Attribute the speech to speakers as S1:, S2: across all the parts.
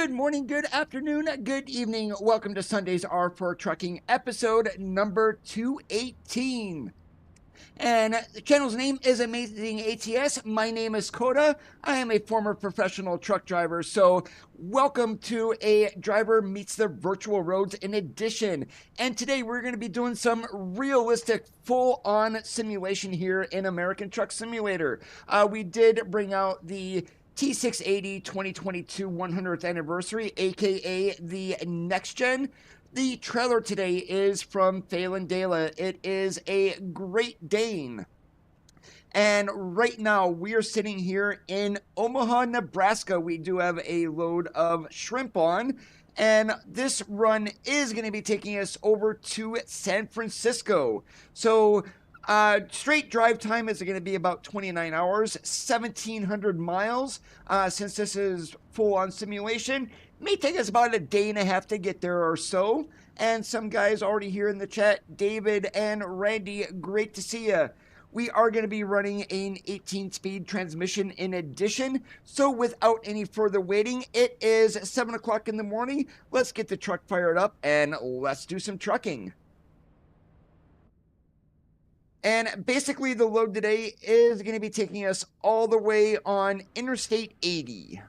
S1: Good morning, good afternoon, good evening. Welcome to Sunday's R4 Trucking episode number 218. And the channel's name is Amazing ATS. My name is Coda. I am a former professional truck driver. So welcome to a Driver Meets the Virtual Roads in edition. And today we're going to be doing some realistic full-on simulation here in American Truck Simulator. We did bring out the T680 2022 100th anniversary, aka the next gen. The trailer today is from Phelan Dela. It is a Great Dane. And right now we are sitting here in Omaha, Nebraska. We do have a load of shrimp on. And this run is going to be taking us over to San Francisco. So straight drive time is going to be about 29 hours, 1,700 miles. Since this is full-on simulation, it may take us about a day and a half to get there or so. And some guys already here in the chat, David and Randy, great to see you. We are going to be running an 18-speed transmission in addition. So without any further waiting, it is 7 o'clock in the morning. Let's get the truck fired up and let's do some trucking. And basically the load today is going to be taking us all the way on Interstate 80.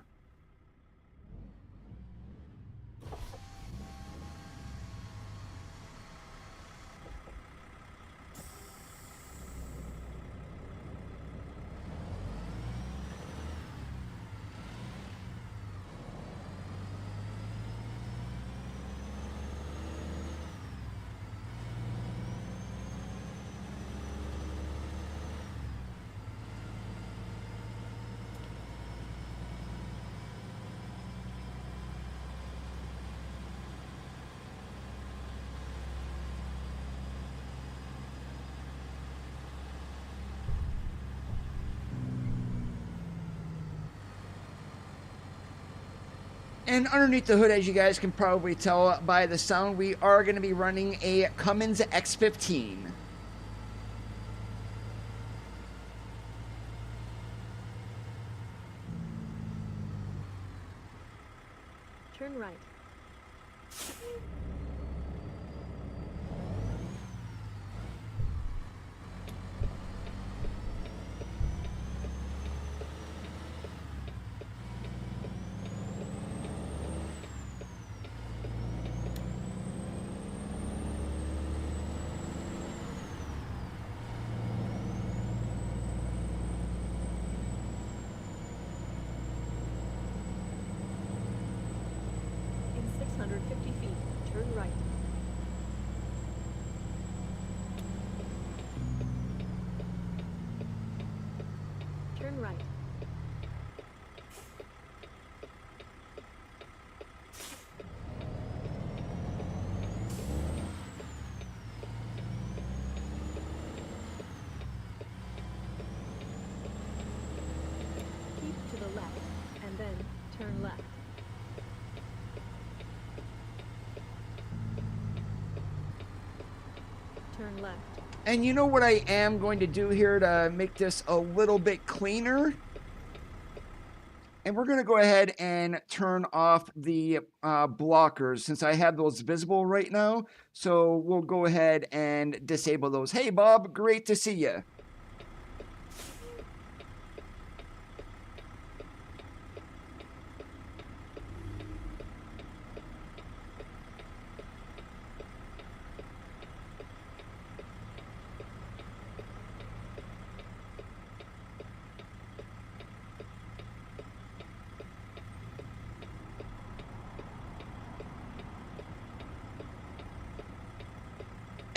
S1: And underneath the hood, as you guys can probably tell by the sound, we are going to be running a Cummins X15.
S2: Turn right. In 650 feet, turn right. Turn right. Keep to the left, and then turn left. Turn left.
S1: And you know what I am going to do here to make this a little bit cleaner? And we're going to go ahead and turn off the blockers since I have those visible right now. So we'll go ahead and disable those. Hey, Bob, great to see you.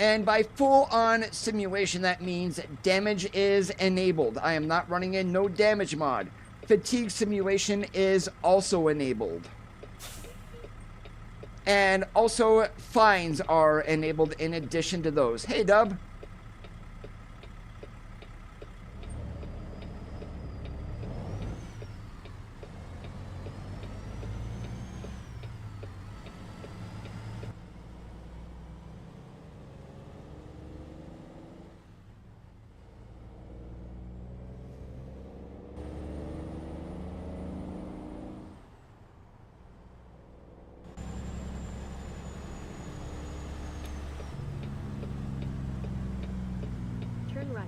S1: And by full-on simulation, that means damage is enabled. I am not running a no damage mod. Fatigue simulation is also enabled. And also fines are enabled in addition to those. Hey, Dub.
S2: Turn right.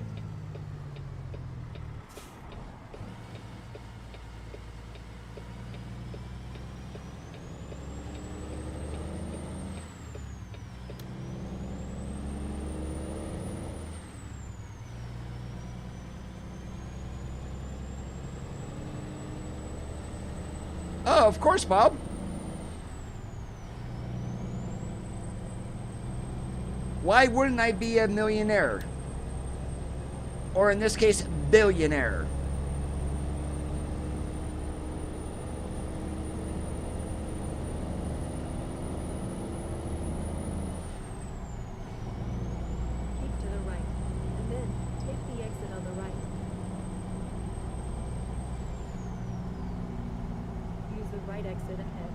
S1: Oh, of course, Bob. Why wouldn't I be a millionaire? Or in this case, billionaire.
S2: Keep to the right, and then take the exit on the right. Use the right exit ahead.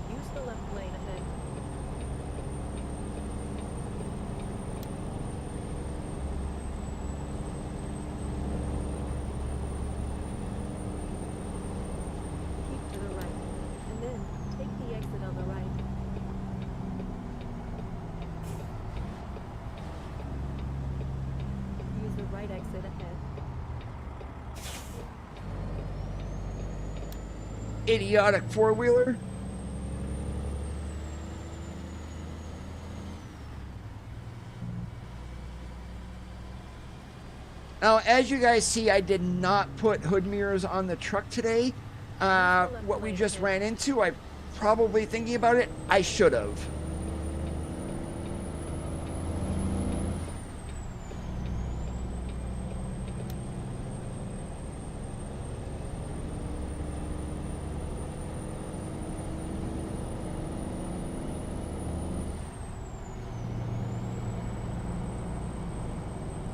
S2: Use the left lane ahead. Keep to the right, and then take the exit on the right. Use the right exit ahead.
S1: Idiotic four-wheeler. Now, as you guys see, I did not put hood mirrors on the truck today. What we just ran into, I probably thinking about it, I should have.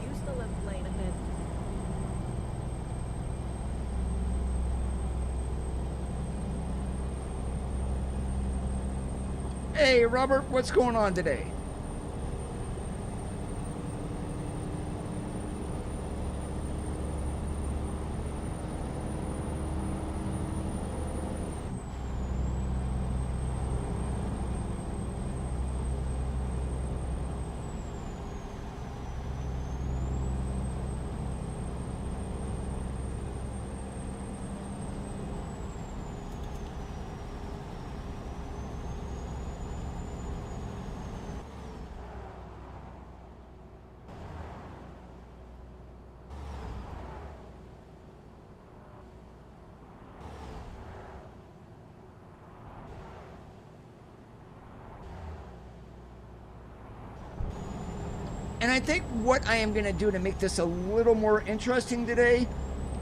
S2: Use the left lane ahead.
S1: Hey, Robert, what's going on today? And I think what I am going to do to make this a little more interesting today,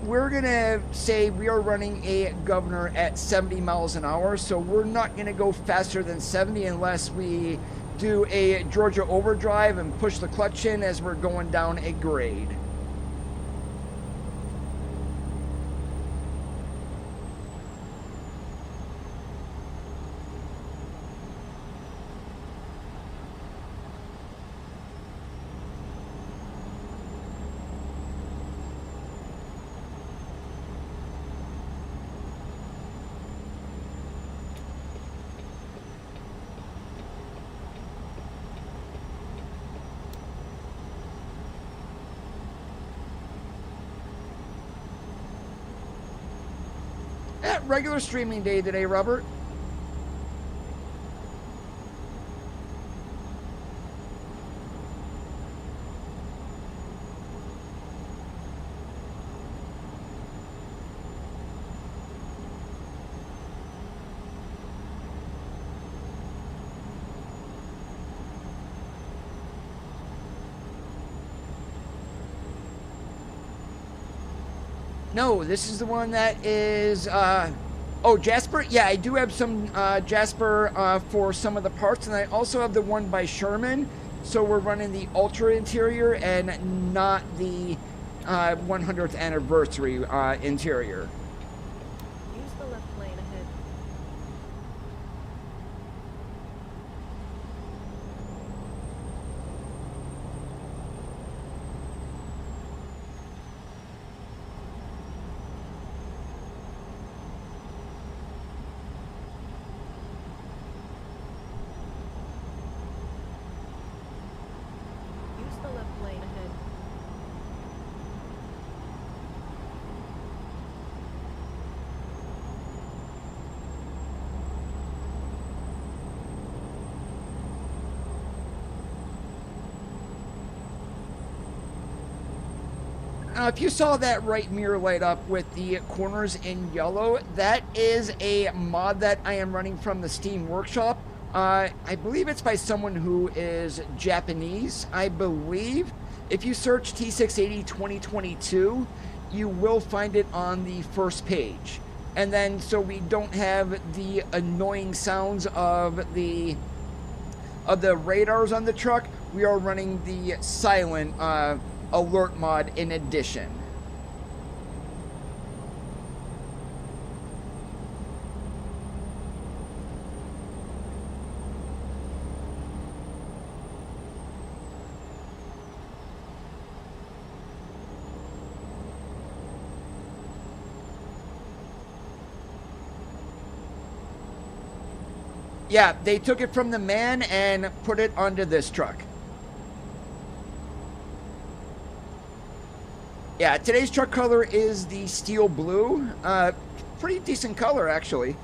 S1: we're going to say we are running a governor at 70 miles an hour. So we're not going to go faster than 70 unless we do a Georgia overdrive and push the clutch in as we're going down a grade. At regular streaming day today, Robert. No, this is the one that is, oh, Jasper? Yeah, I do have some Jasper for some of the parts, and I also have the one by Sherman. So we're running the Ultra interior and not the 100th anniversary interior.
S2: Use the left lane ahead. Use the left lane ahead.
S1: If you saw that right mirror light up with the corners in yellow, that is a mod that I am running from the Steam Workshop. I believe it's by someone who is Japanese, I believe. If you search T680 2022, you will find it on the first page. And then, so we don't have the annoying sounds of the radars on the truck, we are running the silent alert mod in addition. Yeah, they took it from the man and put it onto this truck. Yeah, today's truck color is the steel blue. Pretty decent color, actually.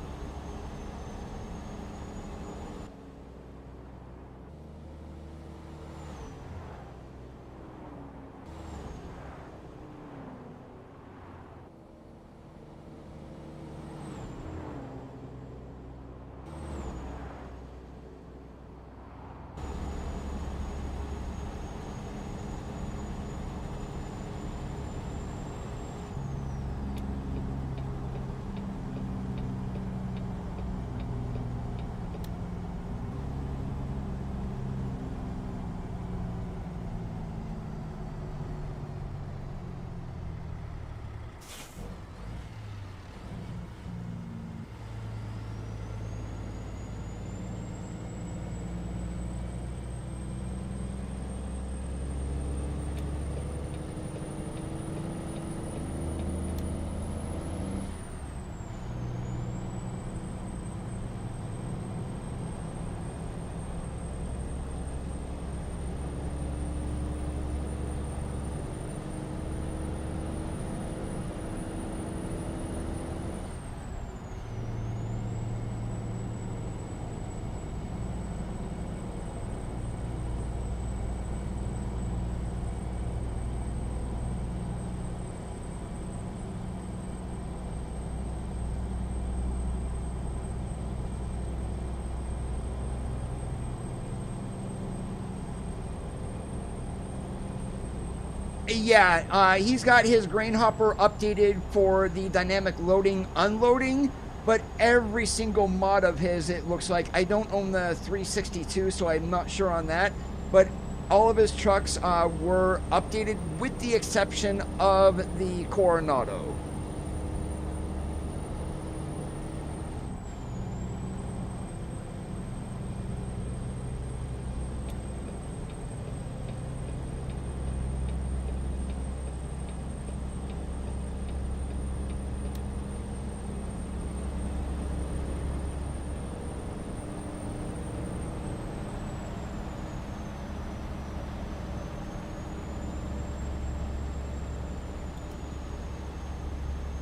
S1: Yeah, he's got his grain hopper updated for the dynamic loading, unloading, but every single mod of his, it looks like, I don't own the 362, so I'm not sure on that, but all of his trucks were updated with the exception of the Coronado.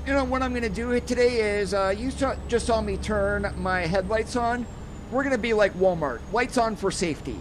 S1: You know, what I'm going to do today is, you just saw me turn my headlights on. We're going to be like Walmart. Lights on for safety.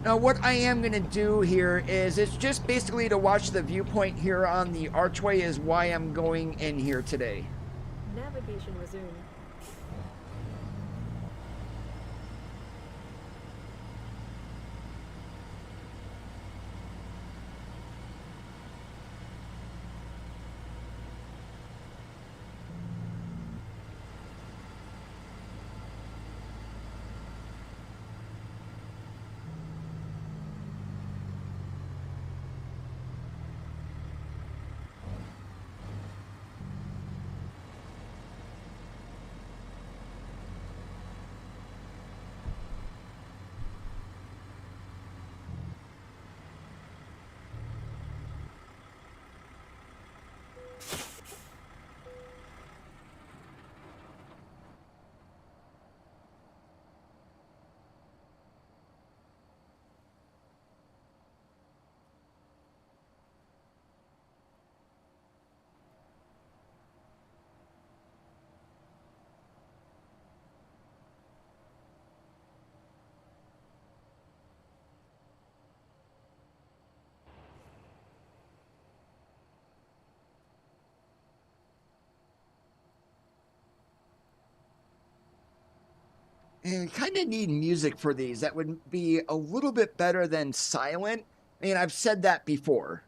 S1: Now, what I am going to do here is it's just basically to watch the viewpoint here on the archway is why I'm going in here today.
S2: Navigation resumed.
S1: And kind of need music for these. That would be a little bit better than silent. I mean, I've said that before.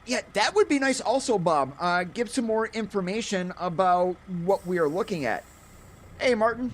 S1: Yeah, that would be nice also, Bob. Give some more information about what we are looking at. Hey, Martin.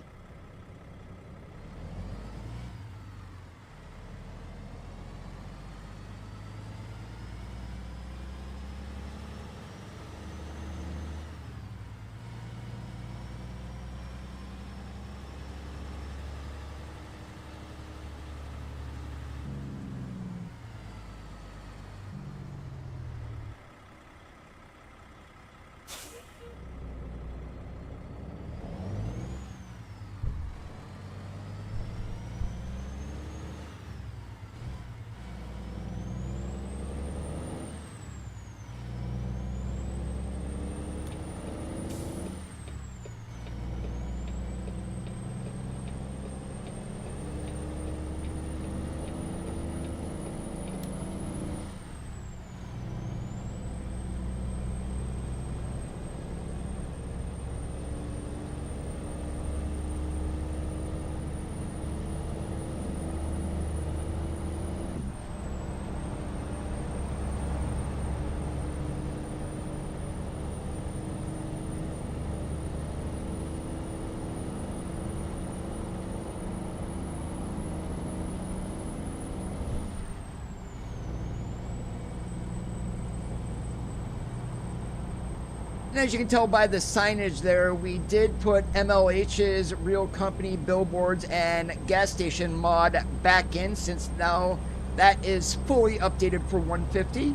S1: And as you can tell by the signage there, we did put MLH's real company billboards and gas station mod back in, since now that is fully updated for 150.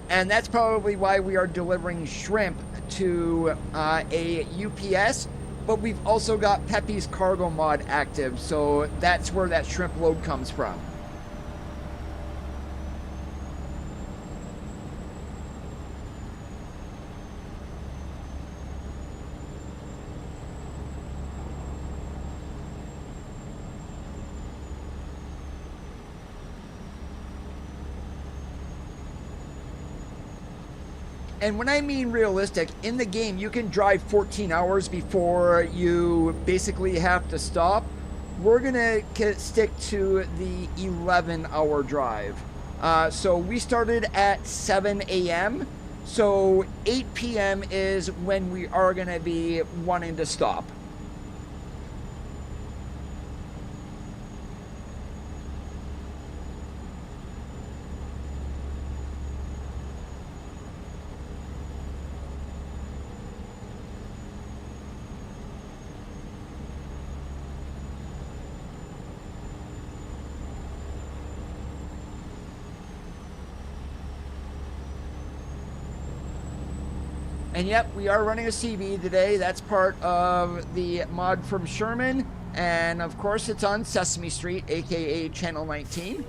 S1: And that's probably why we are delivering shrimp to a UPS, but we've also got Pepe's cargo mod active, so that's where that shrimp load comes from. And when I mean realistic, in the game, you can drive 14 hours before you basically have to stop. We're going to stick to the 11-hour drive. So we started at 7 a.m. So 8 p.m. is when we are going to be wanting to stop. And yep, we are running a CB today. That's part of the mod from Sherman. And of course, it's on Sesame Street, aka Channel 19.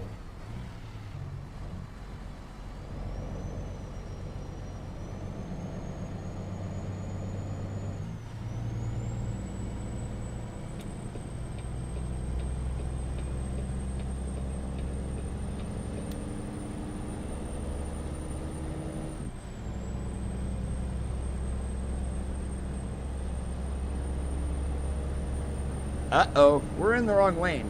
S1: Uh-oh, we're in the wrong lane.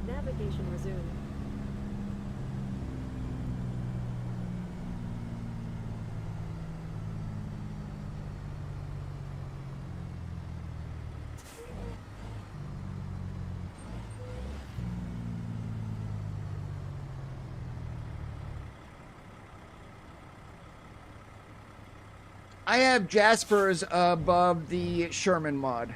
S2: Navigation resumed.
S1: I have Jasper's above the Sherman mod.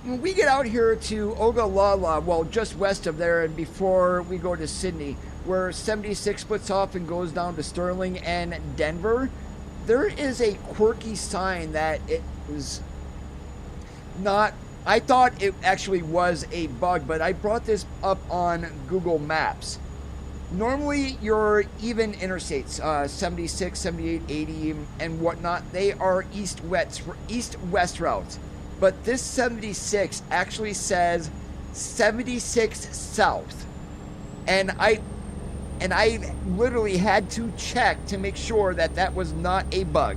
S1: When we get out here to Ogallala, well, just west of there, and before we go to Sydney, where 76 splits off and goes down to Sterling and Denver, there is a quirky sign that it is not. I thought it actually was a bug, but I brought this up on Google Maps. Normally, your even interstates, 76, 78, 80, and whatnot, they are east-west routes. But this 76 actually says 76 south. And I literally had to check to make sure that that was not a bug.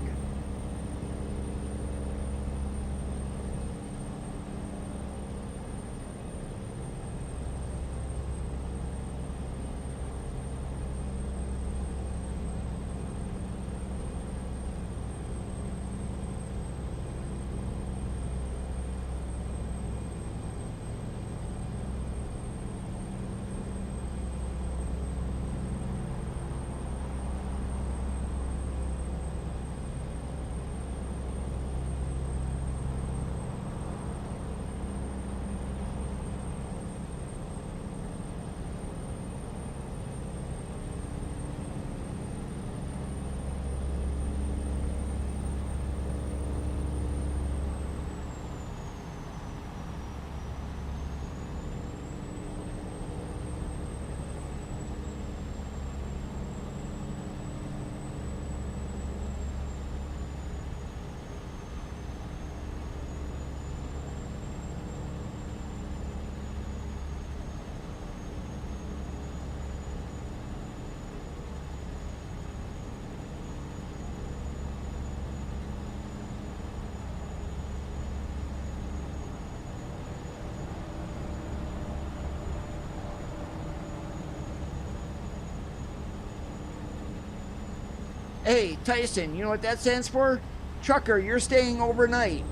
S1: Hey, Tyson, you know what that stands for? Trucker, you're staying overnight.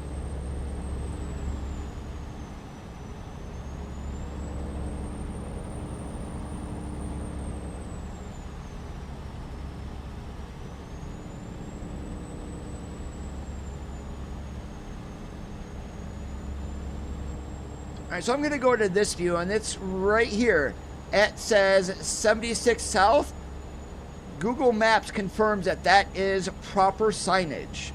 S1: All right, so I'm going to go to this view, and it's right here. It says 76 South. Google Maps confirms that that is proper signage.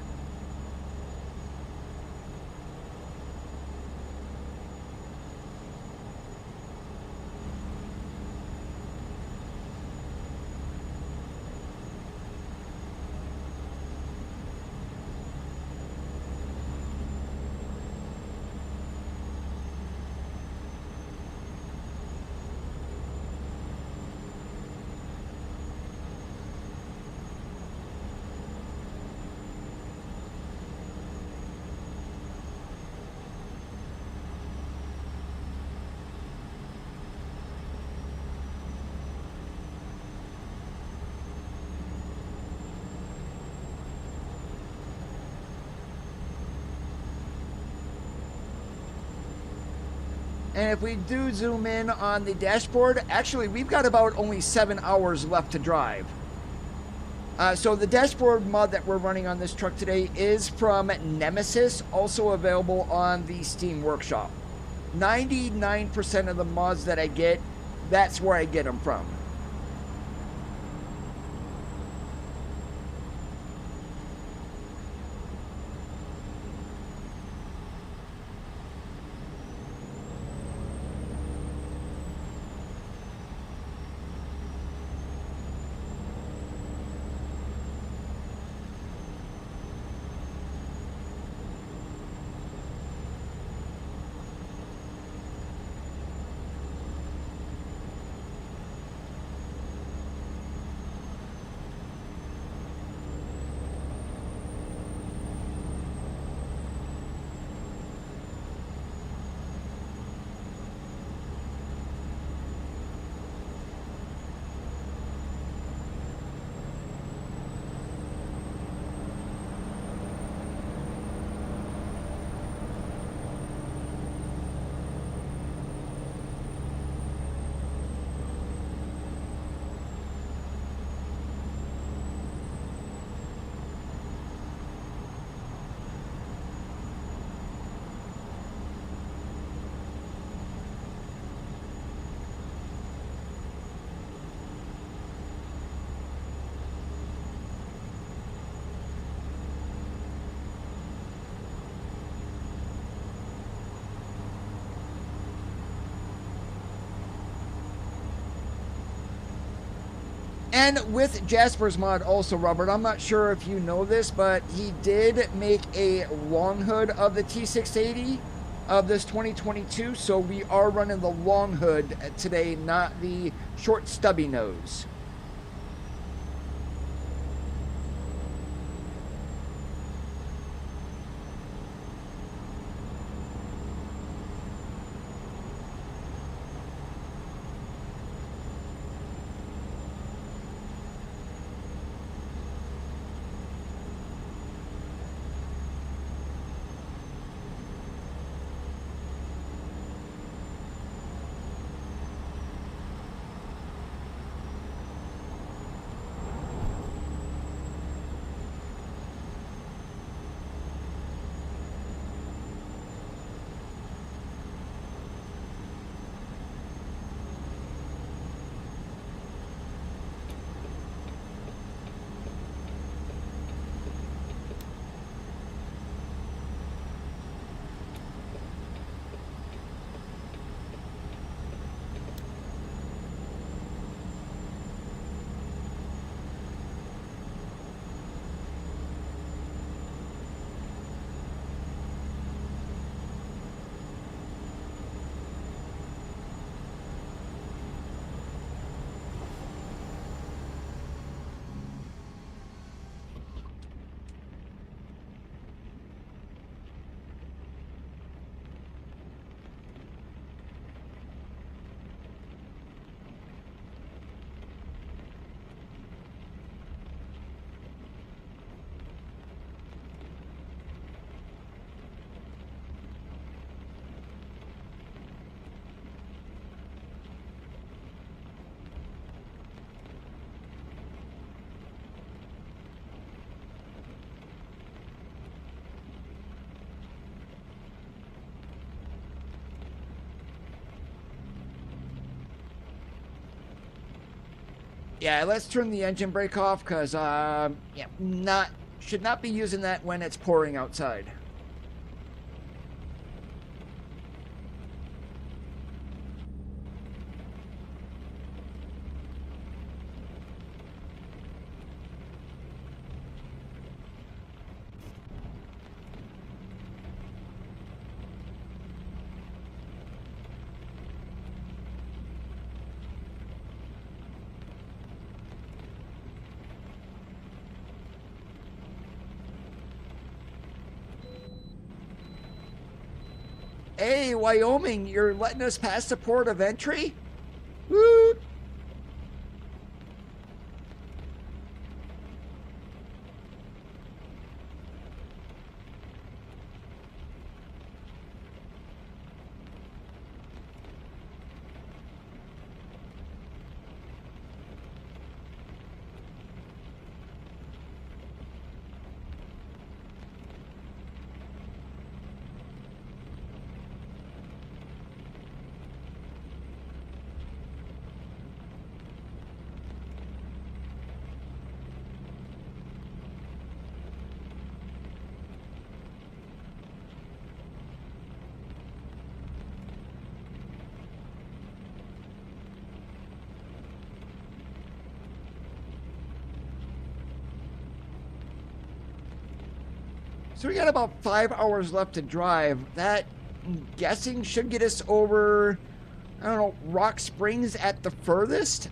S1: And if we do zoom in on the dashboard, actually, we've got about only 7 hours left to drive. So the dashboard mod that we're running on this truck today is from Nemesis, also available on the Steam Workshop. 99% of the mods that I get, that's where I get them from. And with Jasper's mod also, Robert, I'm not sure if you know this, but he did make a long hood of the T680 of this 2022. So we are running the long hood today, not the short stubby nose. Yeah, let's turn the engine brake off because yeah, should not be using that when it's pouring outside. Hey, Wyoming, you're letting us pass the port of entry? Woo! So we got about 5 hours left to drive. That, I'm guessing, should get us over, I don't know, Rock Springs at the furthest.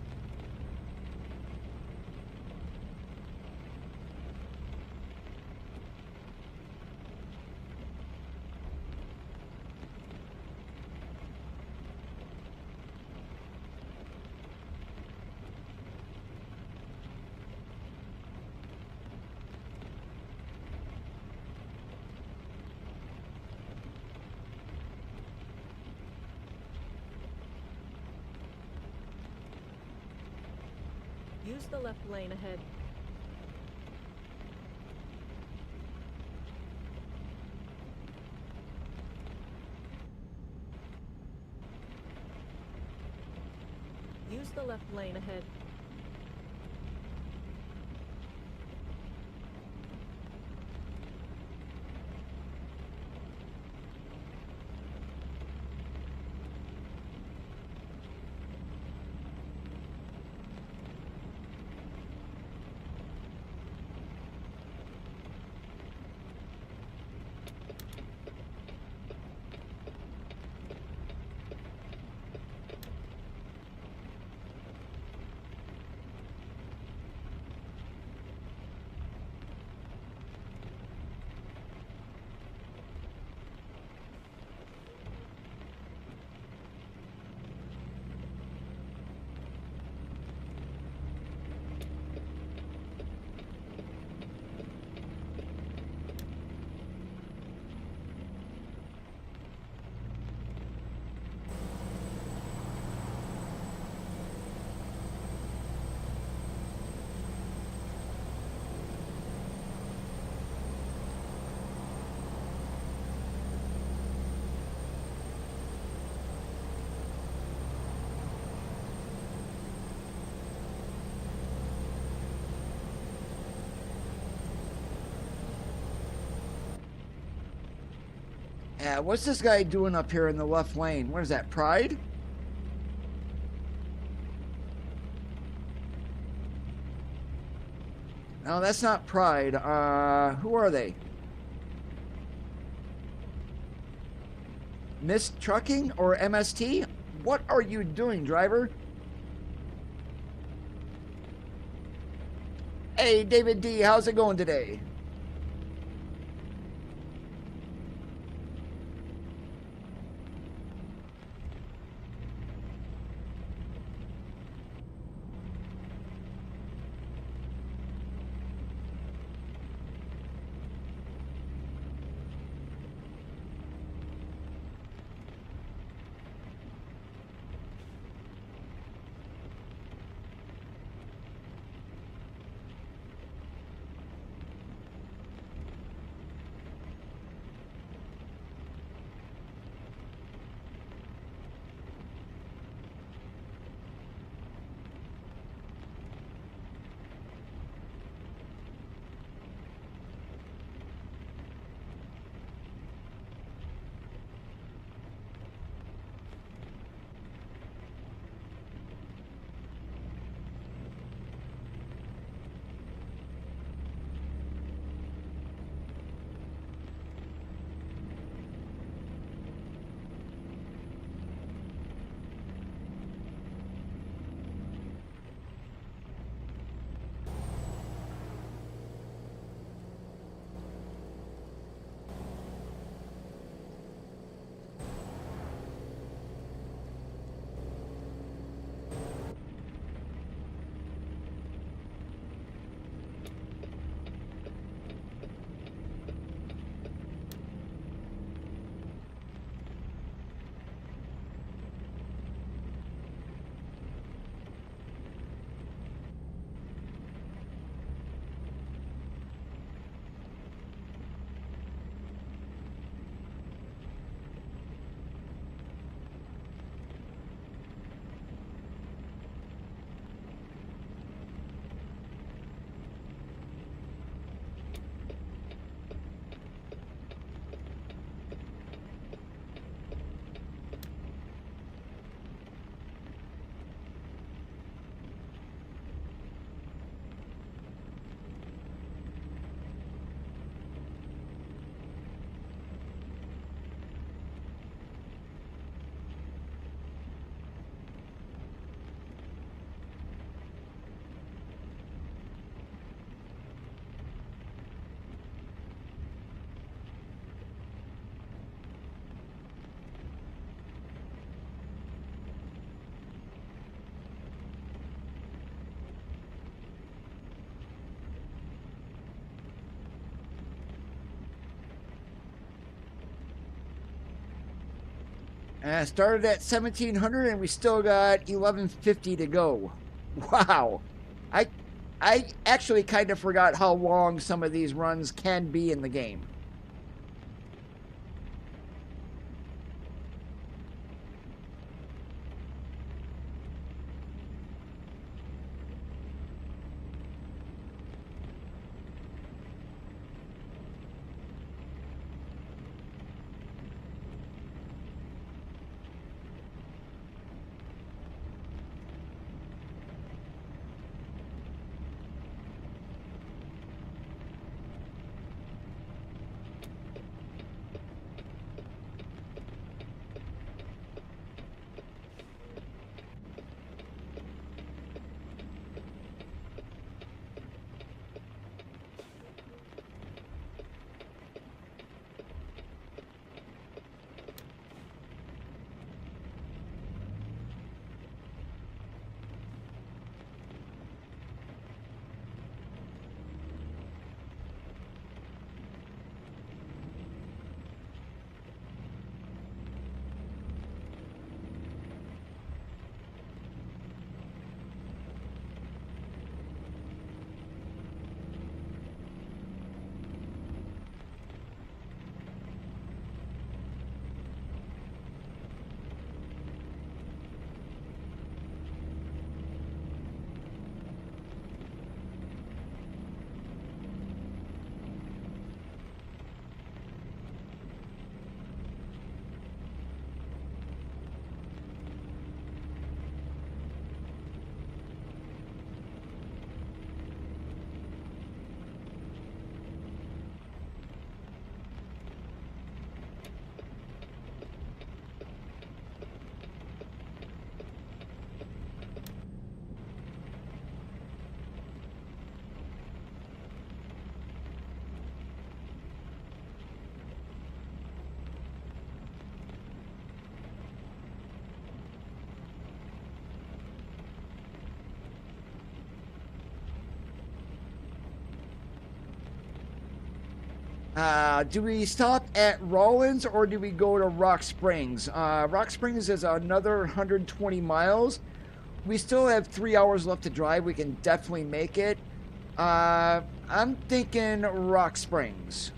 S2: Use the left lane ahead. Use the left lane ahead. Yeah, what's this guy doing up here in the left lane? What is that, Pride? No, that's not Pride. Who are they? Miss Trucking or MST? What are you doing, driver? Hey, David D, how's it going today?
S1: Started at 1700 and we still got 1150 to go. Wow. I I actually kind of forgot how long some of these runs can be in the game. Do we stop at Rollins or do we go to Rock Springs? Rock Springs is another 120 miles. We still have 3 hours left to drive. We can definitely make it. I'm thinking Rock Springs.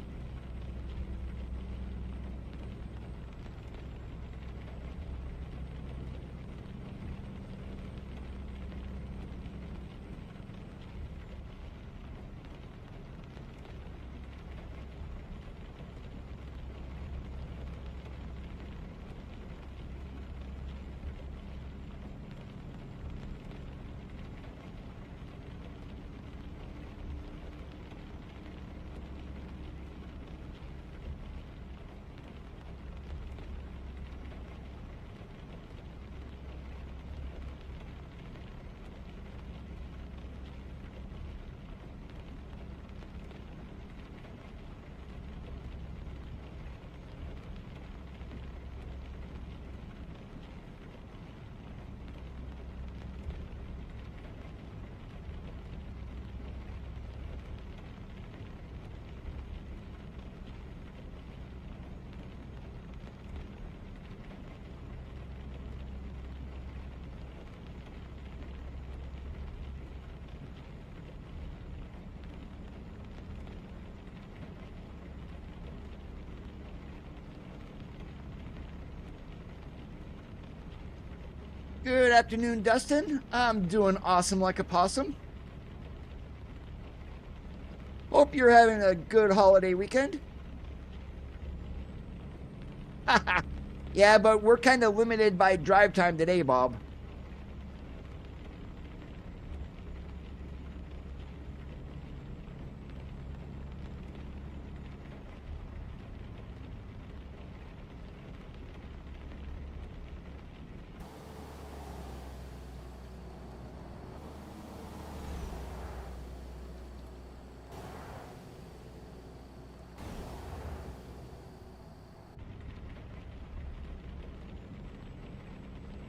S1: Good afternoon, Dustin. I'm doing awesome like a possum. Hope you're having a good holiday weekend. Yeah, but we're kind of limited by drive time today, Bob.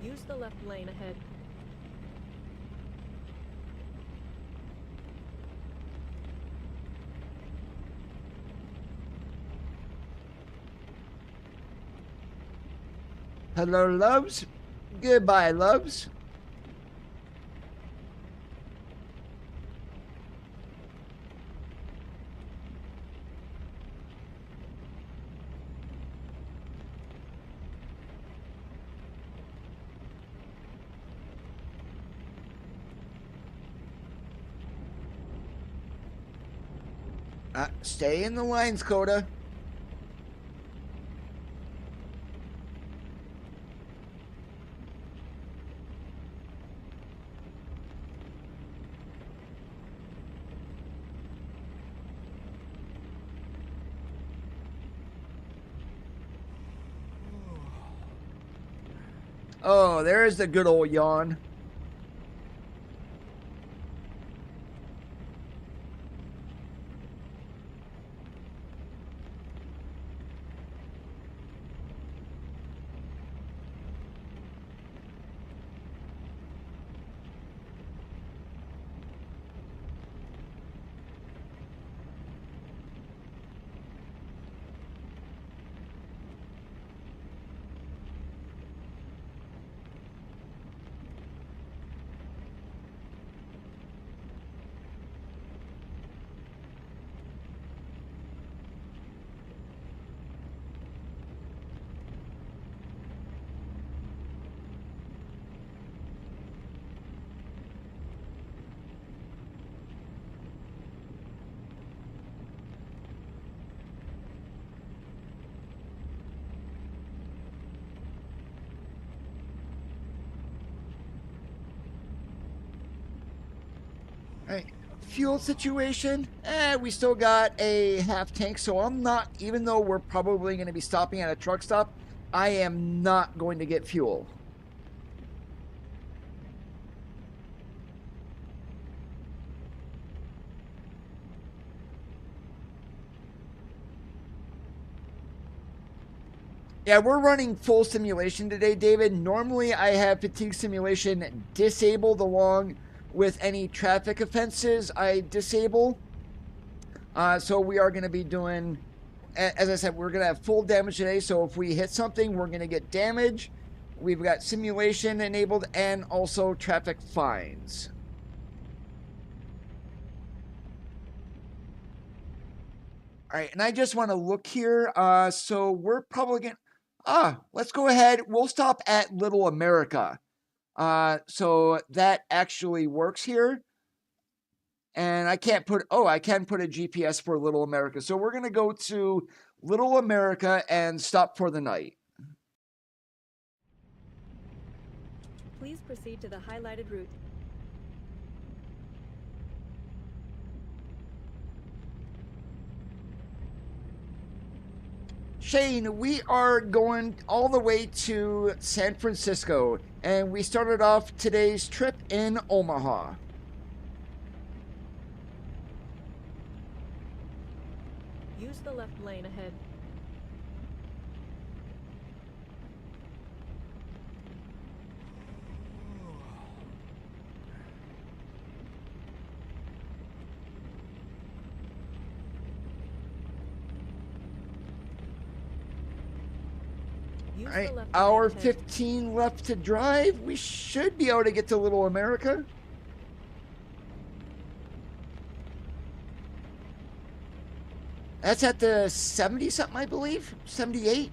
S2: Use the left lane ahead.
S1: Hello, loves. Goodbye, loves. Stay in the lines, Coda. Oh, there's the good old yawn. Right. Fuel situation, we still got a half tank, so I'm not, even though we're probably going to be stopping at a truck stop, I am not going to get fuel. Yeah, we're running full simulation today, David. Normally I have fatigue simulation disabled along with any traffic offenses I disable. So we are going to be doing, as I said, we're going to have full damage today. So if we hit something, we're going to get damage. We've got simulation enabled and also traffic fines. All right, and I just want to look here. So we're probably going to, let's go ahead. We'll stop at Little America. So that actually works here. And I can't put, I can put a GPS for Little America. So we're going to go to Little America and stop for the night.
S2: Please proceed to the highlighted route.
S1: Shane, we are going all the way to San Francisco, and we started off today's trip in Omaha.
S2: Use the left lane ahead. Use
S1: All right,
S2: the left
S1: hour
S2: lane ahead.
S1: 15 left to drive. We should be able to get to Little America. That's at the 70 something, I believe. 78.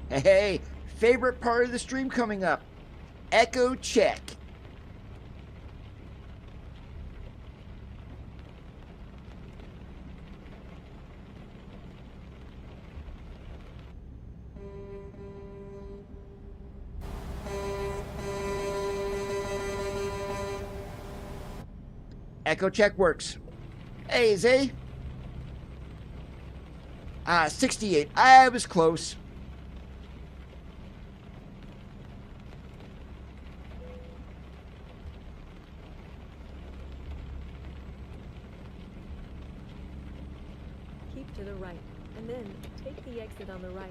S1: Hey, favorite part of the stream coming up. Echo check. Echo check works. Hey, Zay. 68. I was close.
S2: Keep to the right, and then take the exit on the right.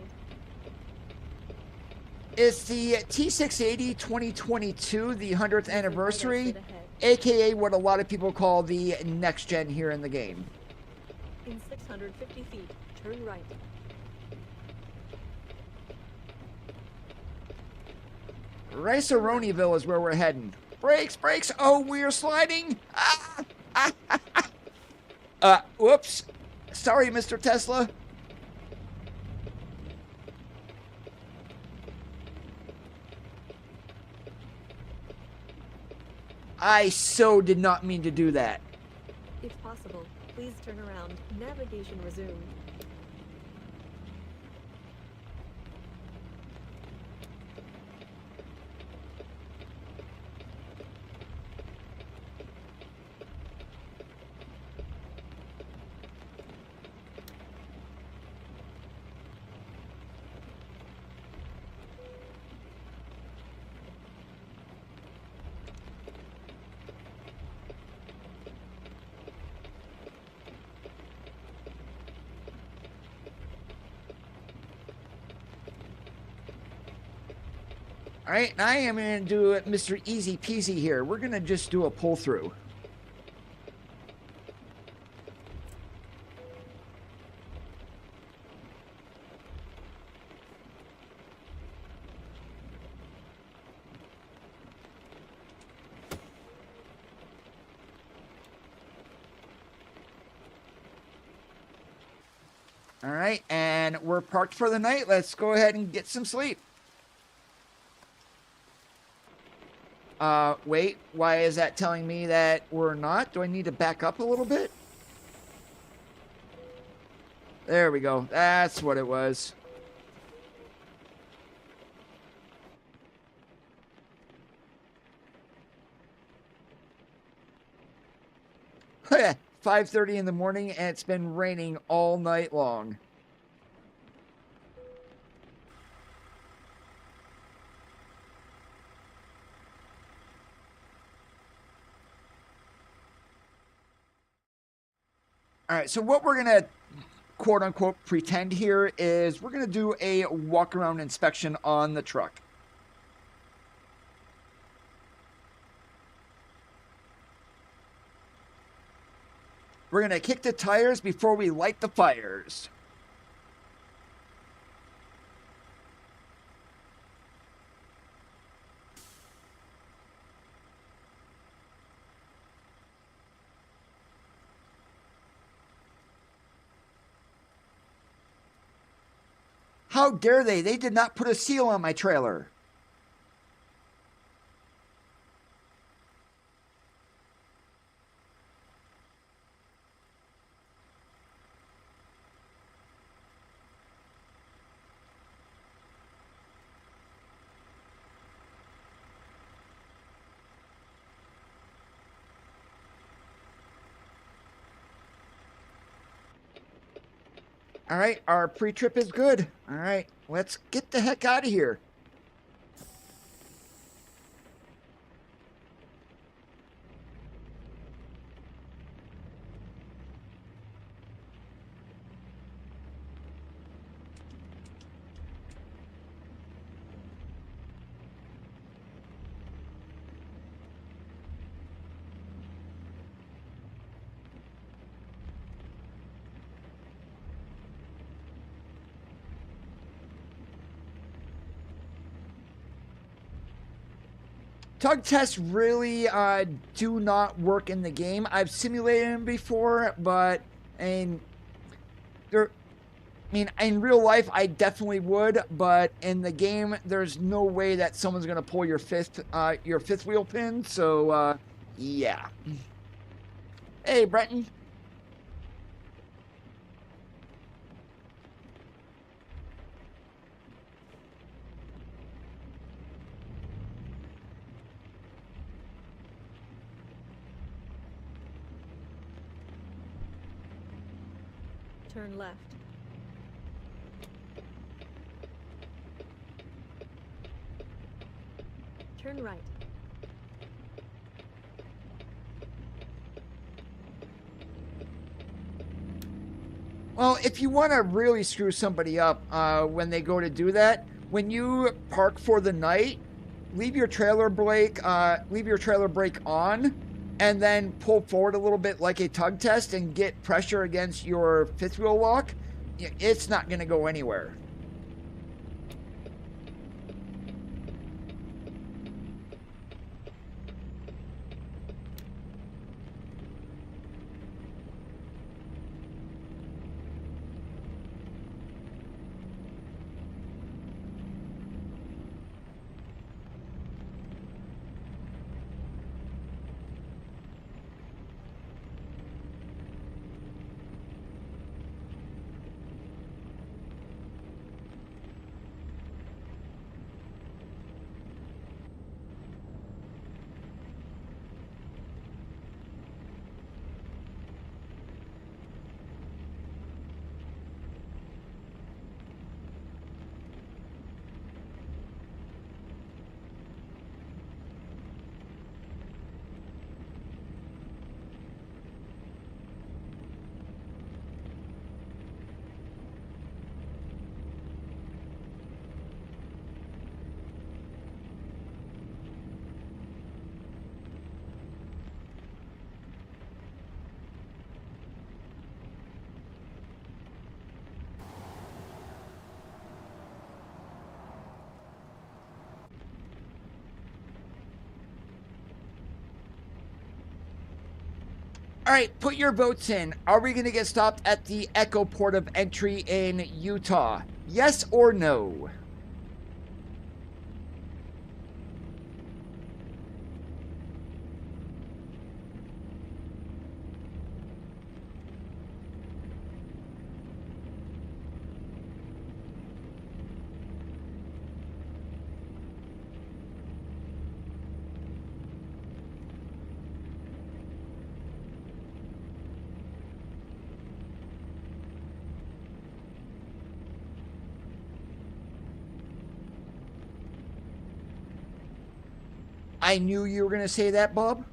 S1: It's the T680 2022, the 100th anniversary, aka what a lot of people call the next gen here in the game.
S2: In 650 feet, turn right.
S1: Rice-A-Roniville is where we're heading. Brakes, brakes! Oh, we're sliding! Whoops. Sorry, Mr. Tesla. I so did not mean to do that.
S2: If possible, please turn around. Navigation resumed.
S1: All right, I am going to do it Mr. Easy Peasy here. We're going to just do a pull through. All right, and we're parked for the night. Let's go ahead and get some sleep. Wait, why is that telling me that we're not? Do I need to back up a little bit? There we go. That's what it was. Yeah, 5:30 in the morning, and it's been raining all night long. All right, so what we're going to quote unquote pretend here is we're going to do a walk around inspection on the truck. We're going to kick the tires before we light the fires. How dare they? They did not put a seal on my trailer. All right, our pre-trip is good. All right, let's get the heck out of here. Tug tests really do not work in the game. I've simulated them before, but in real life, I definitely would. But in the game, there's no way that someone's gonna pull your fifth wheel pin. So yeah. Hey, Brenton.
S2: Turn left. Turn right.
S1: Well, if you want to really screw somebody up when they go to do that, when you park for the night, leave your trailer brake on, and then pull forward a little bit like a tug test and get pressure against your fifth wheel lock. It's not going to go anywhere. All right, put your votes in. Are we going to get stopped at the Echo port of entry in Utah? Yes or no? I knew you were going to say that, Bob.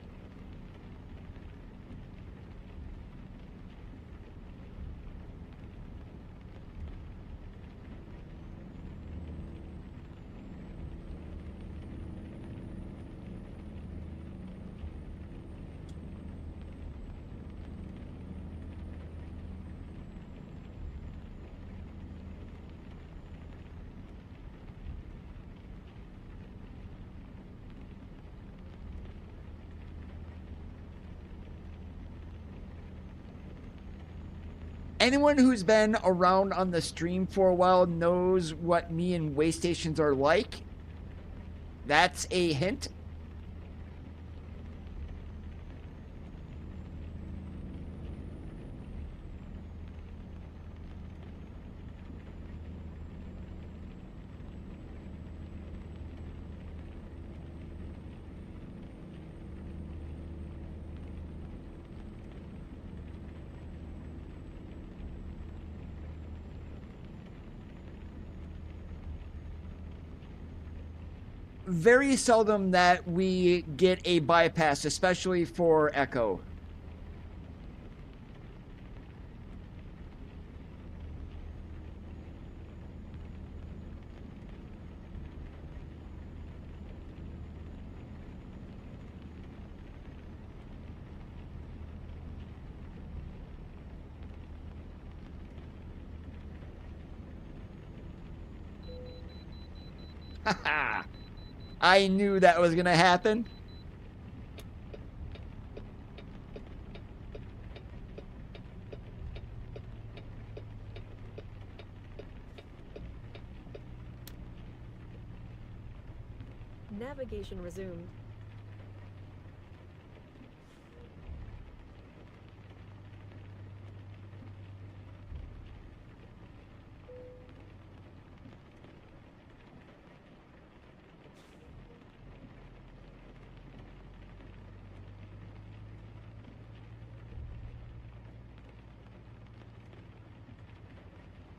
S1: Anyone who's been around on the stream for a while knows what me and way stations are like. That's a hint. Very seldom that we get a bypass, especially for Echo. Haha. I knew that was going to happen.
S2: Navigation resumed.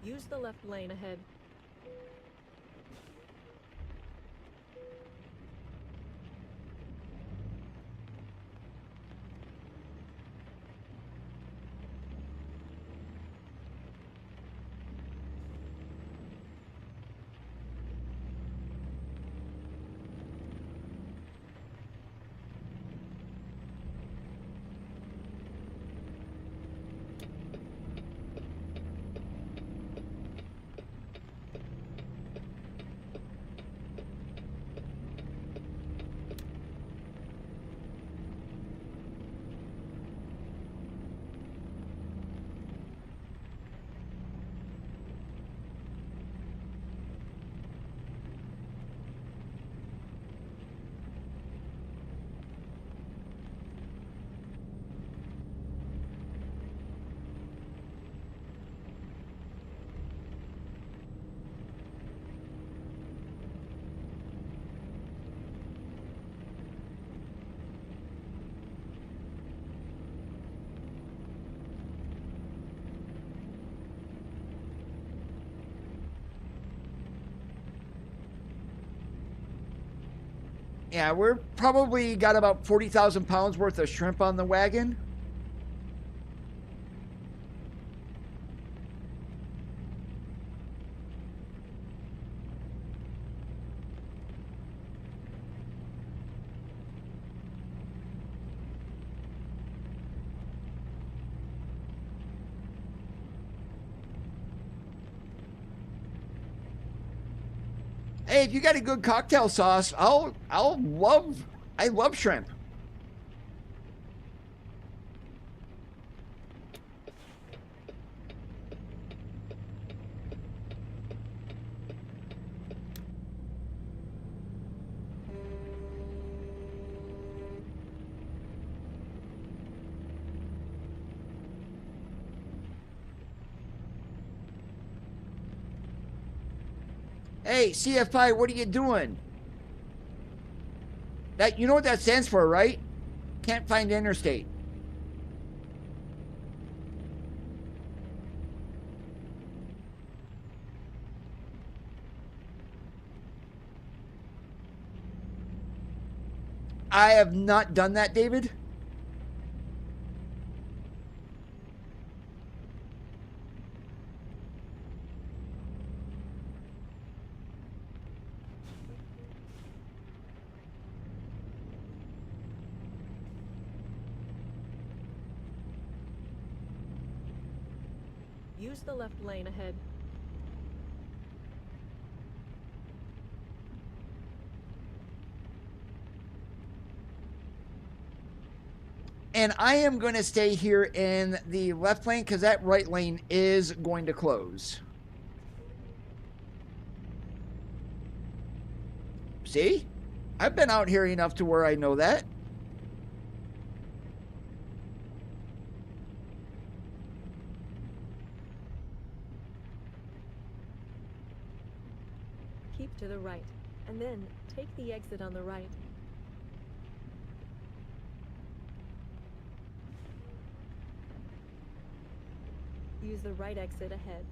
S2: Use the left lane ahead.
S1: Yeah, we're probably got about 40,000 pounds worth of shrimp on the wagon. Hey, if you got a good cocktail sauce, I love shrimp. Hey, CFI, what are you doing? That, you know what that stands for, right? Can't find interstate. I have not done that, David.
S2: Use the left lane ahead.
S1: And I am going to stay here in the left lane because that right lane is going to close. See? I've been out here enough to where I know that.
S2: Keep to the right, and then take the exit on the right. Use the right exit ahead.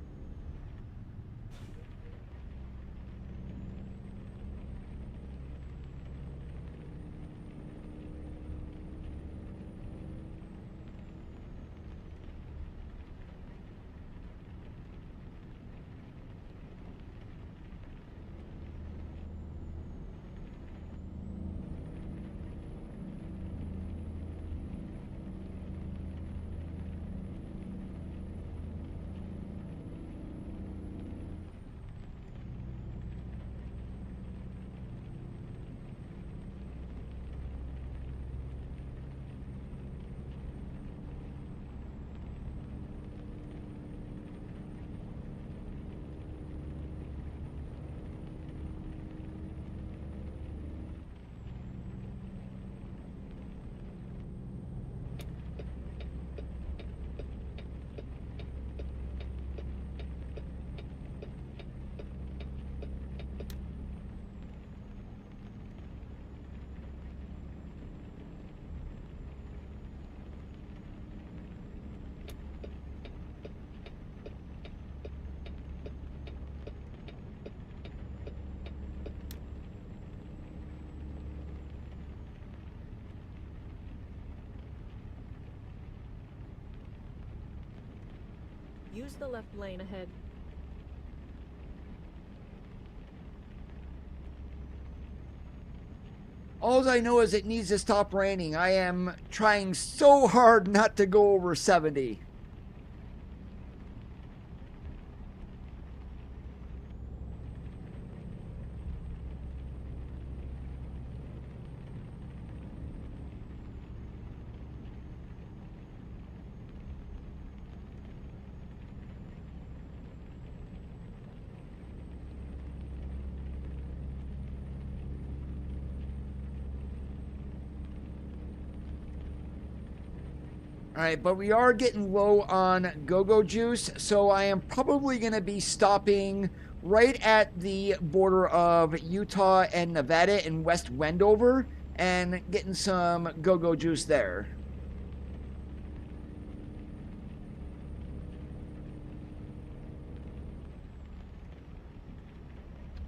S2: Use the left lane ahead.
S1: All I know is it needs to stop raining. I am trying so hard not to go over 70. All right, but we are getting low on go-go juice, so I am probably going to be stopping right at the border of Utah and Nevada in West Wendover and getting some go-go juice there.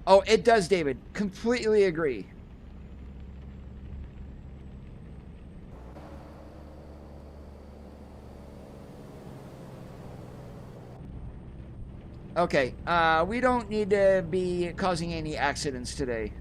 S1: Oh, it does, David. Completely agree. Okay, we don't need to be causing any accidents today.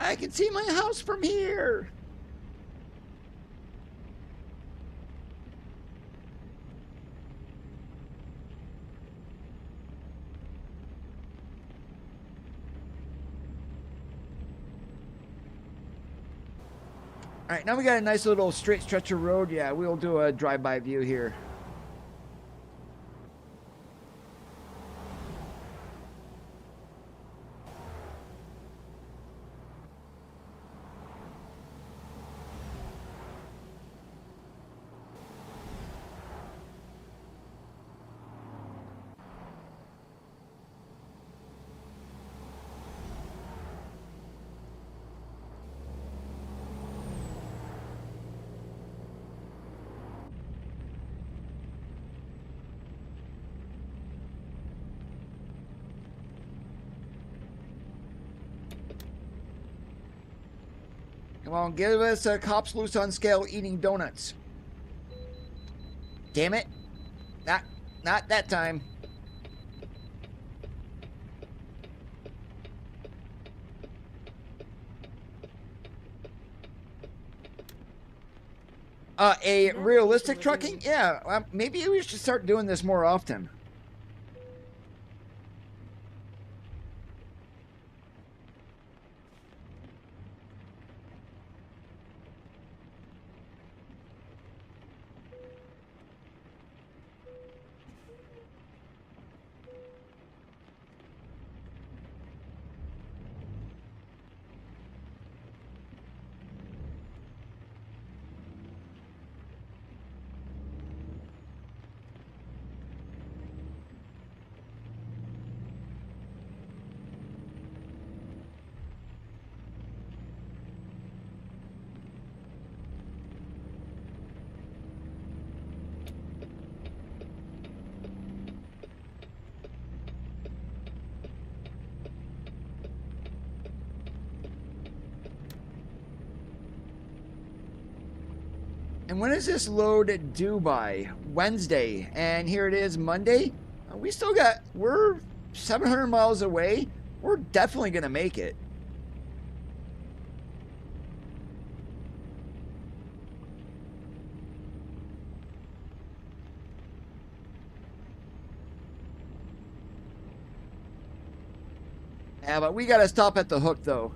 S1: I can see my house from here. All right, now we got a nice little straight stretch of road. Yeah, we'll do a drive-by view here. Come on, give us a cops loose on scale eating donuts. Damn it. Not that time. A realistic trucking? Yeah, maybe we should start doing this more often. And when is this load due by? Wednesday. And here it is, Monday. We're 700 miles away. We're definitely going to make it. Yeah, but we got to stop at the hook, though.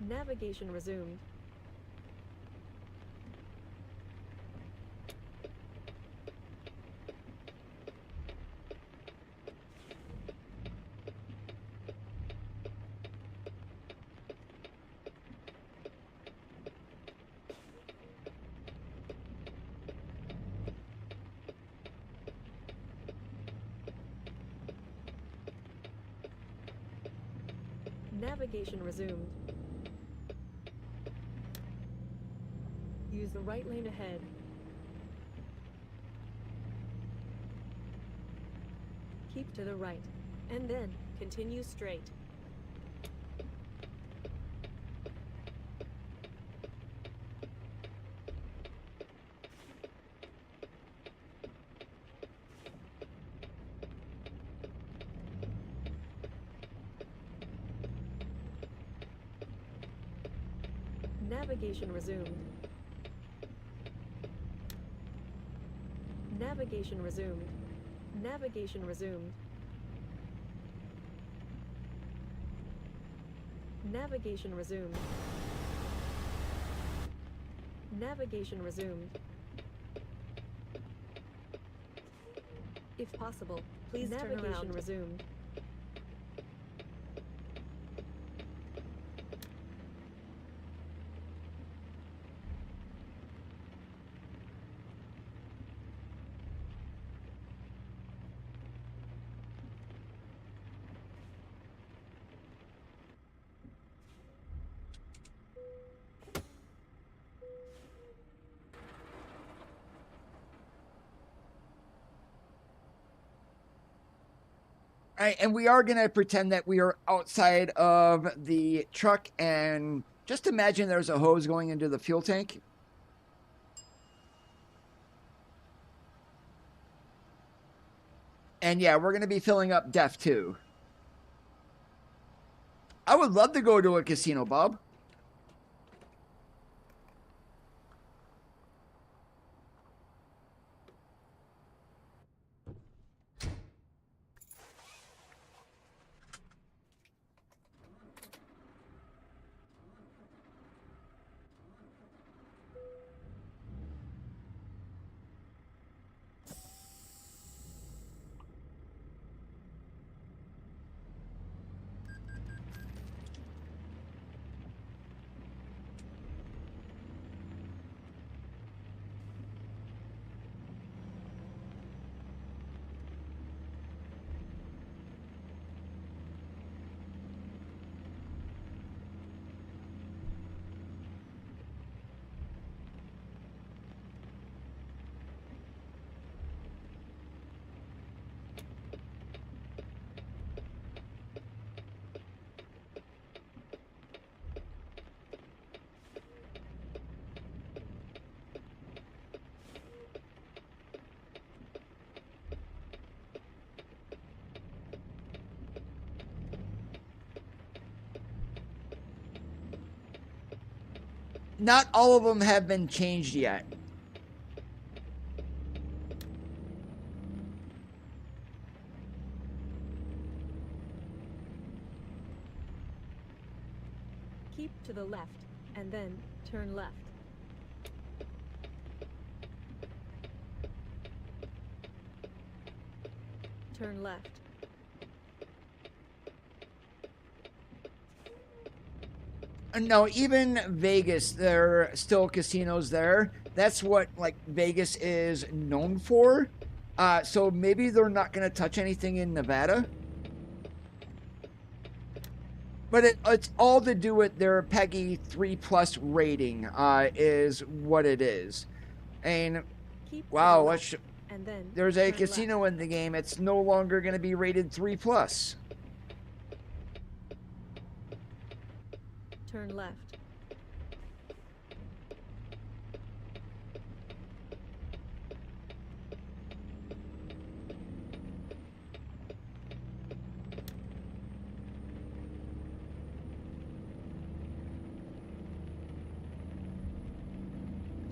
S2: Navigation resumed. Navigation resumed. Use the right lane ahead. Keep to the right, and then continue straight. Navigation resumed. Navigation resumed. Navigation resumed. Navigation resumed. Navigation resumed. If possible, please turn around. Navigation resumed.
S1: All right, and we are going to pretend that we are outside of the truck, and just imagine there's a hose going into the fuel tank. And yeah, we're going to be filling up DEF 2. I would love to go to a casino, Bob. Not all of them have been changed yet.
S2: Keep to the left, and then turn left. Turn left.
S1: No, even Vegas, there are still casinos there. That's what like Vegas is known for. So maybe they're not going to touch anything in Nevada. But it's all to do with their PEGI 3+ rating is what it is. And wow,
S2: and then
S1: there's a casino in the game. It's no longer going to be rated 3+.
S2: Turn left.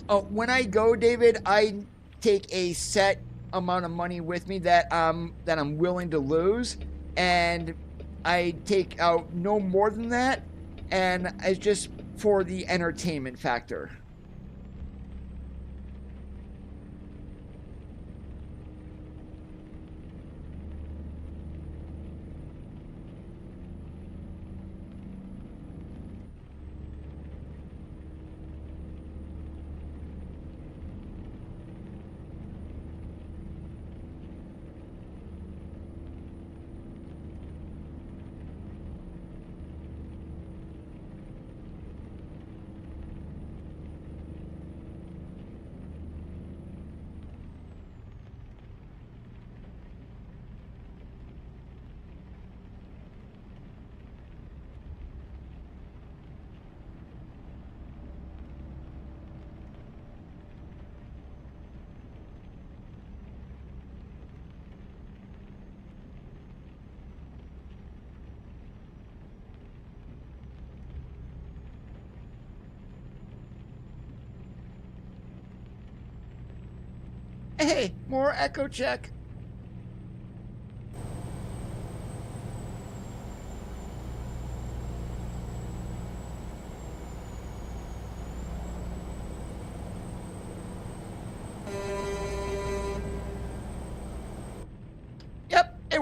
S1: Oh, when I go, David, I take a set amount of money with me that I'm willing to lose, and I take out no more than that, and it's just for the entertainment factor. Hey, more echo check.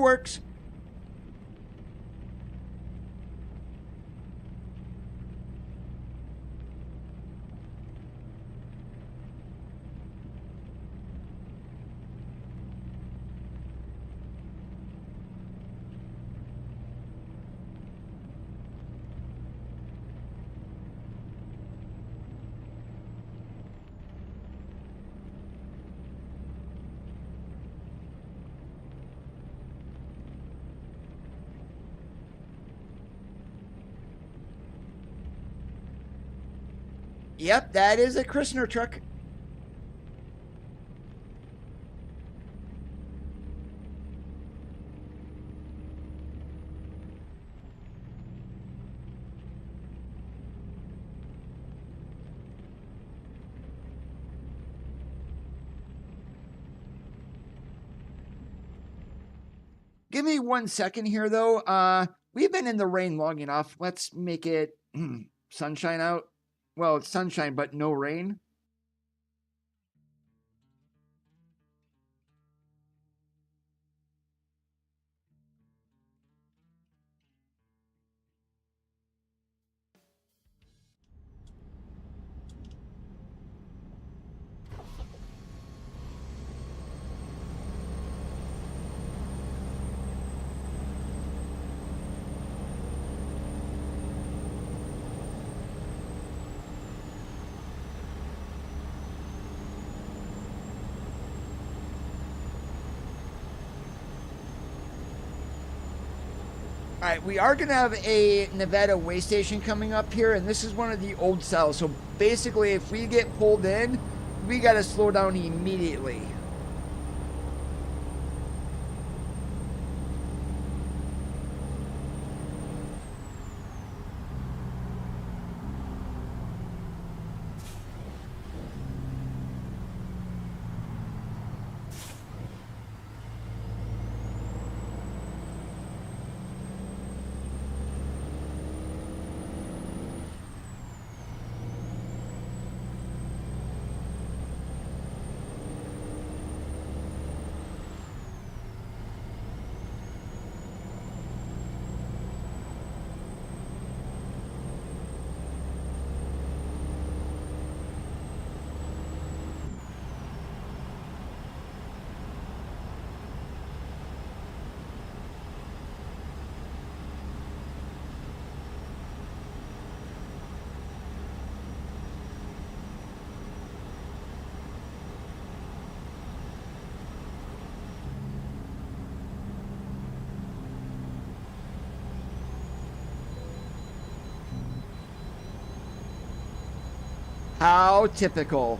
S1: works. Yep, that is a Christner truck. Give me 1 second here, though. We've been in the rain long enough. Let's make it sunshine out. Well, it's sunshine, but no rain. All right, we are going to have a Nevada way station coming up here, and this is one of the old cells. So basically, if we get pulled in, we got to slow down immediately. How typical.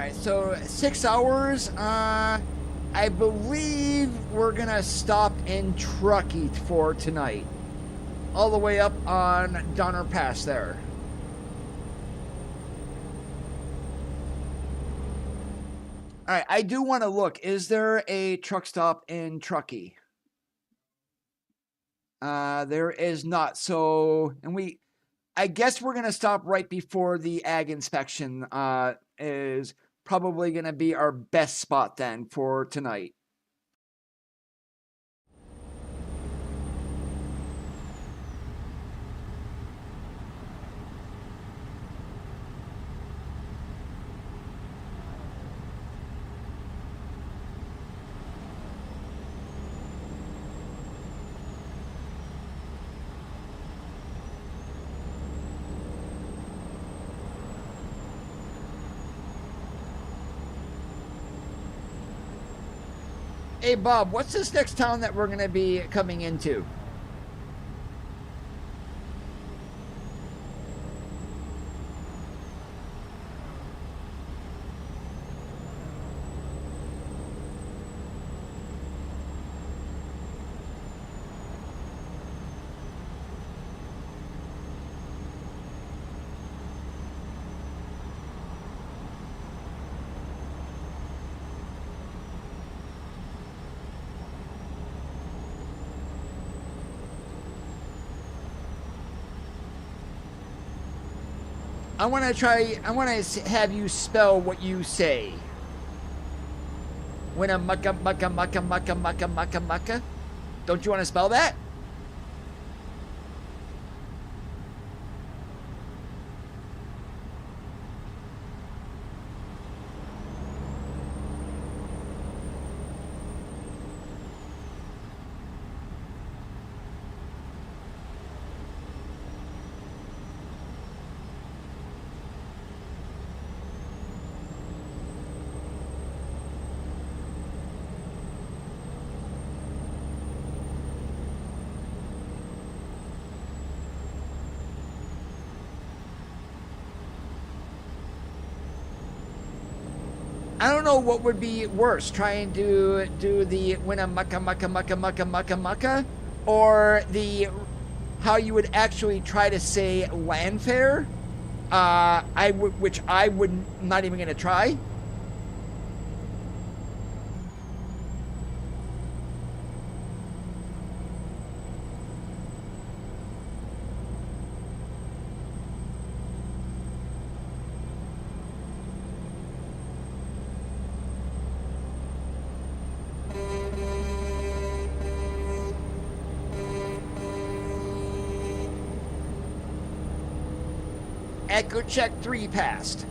S1: right, so 6 hours. I believe we're gonna stop in Truckee for tonight, all the way up on Donner Pass there. All right, I do want to look. Is there a truck stop in Truckee? There is not. So, I guess we're gonna stop right before the ag inspection. Is probably gonna be our best spot then for tonight. Hey, Bob, what's this next town that we're going to be coming into? I want to have you spell what you say. Winnemucca, mucka, mucka, mucka, mucka, mucka, mucka. Don't you want to spell that? I don't know what would be worse, trying to do the Winnemucca, mucka, mucka, mucka, mucka, mucka, or the how you would actually try to say Landfair. Which I would not even gonna try. Echo check 3 passed.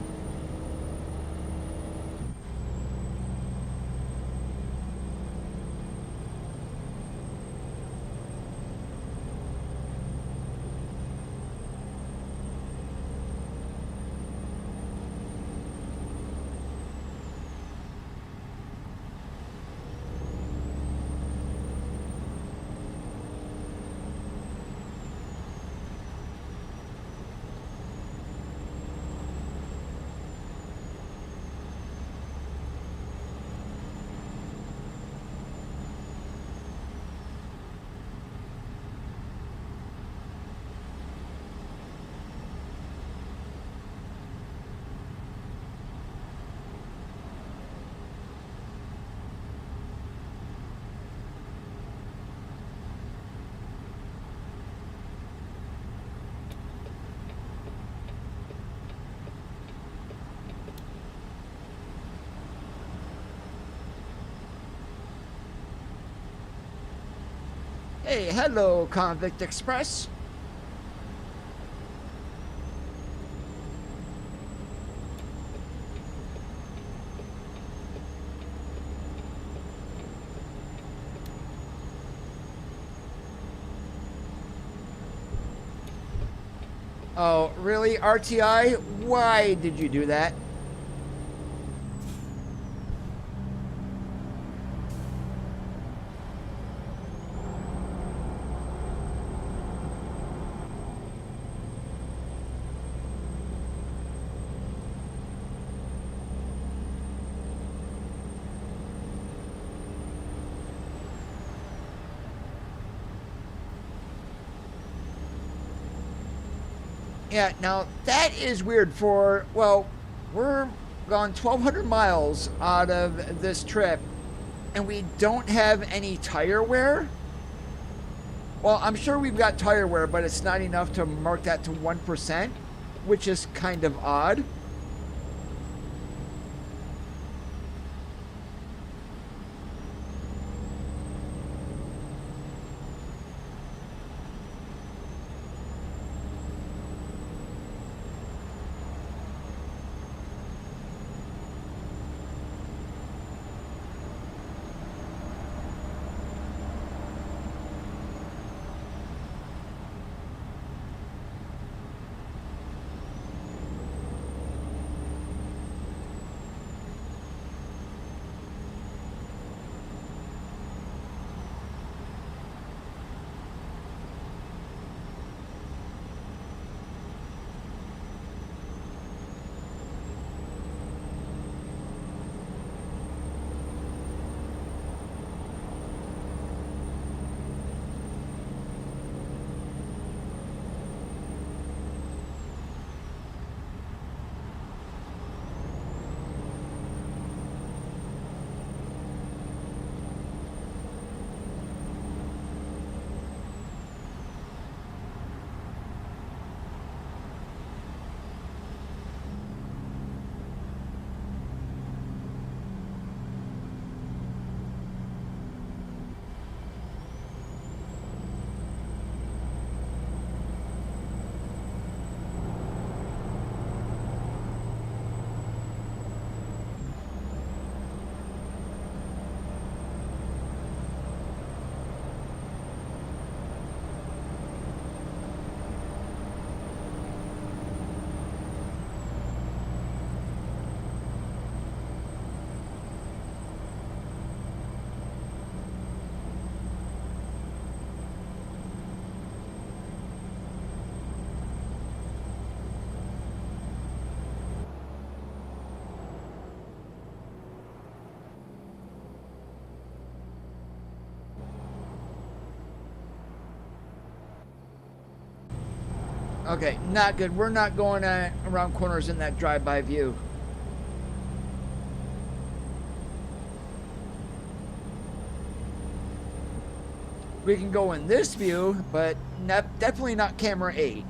S1: Hey, hello, Convict Express. Oh, really, RTI? Why did you do that? Yeah, now that is weird for, well, we're gone 1,200 miles out of this trip and we don't have any tire wear. Well, I'm sure we've got tire wear, but it's not enough to mark that to 1%, which is kind of odd. Okay, not good. We're not going around corners in that drive-by view. We can go in this view, but definitely not camera 8.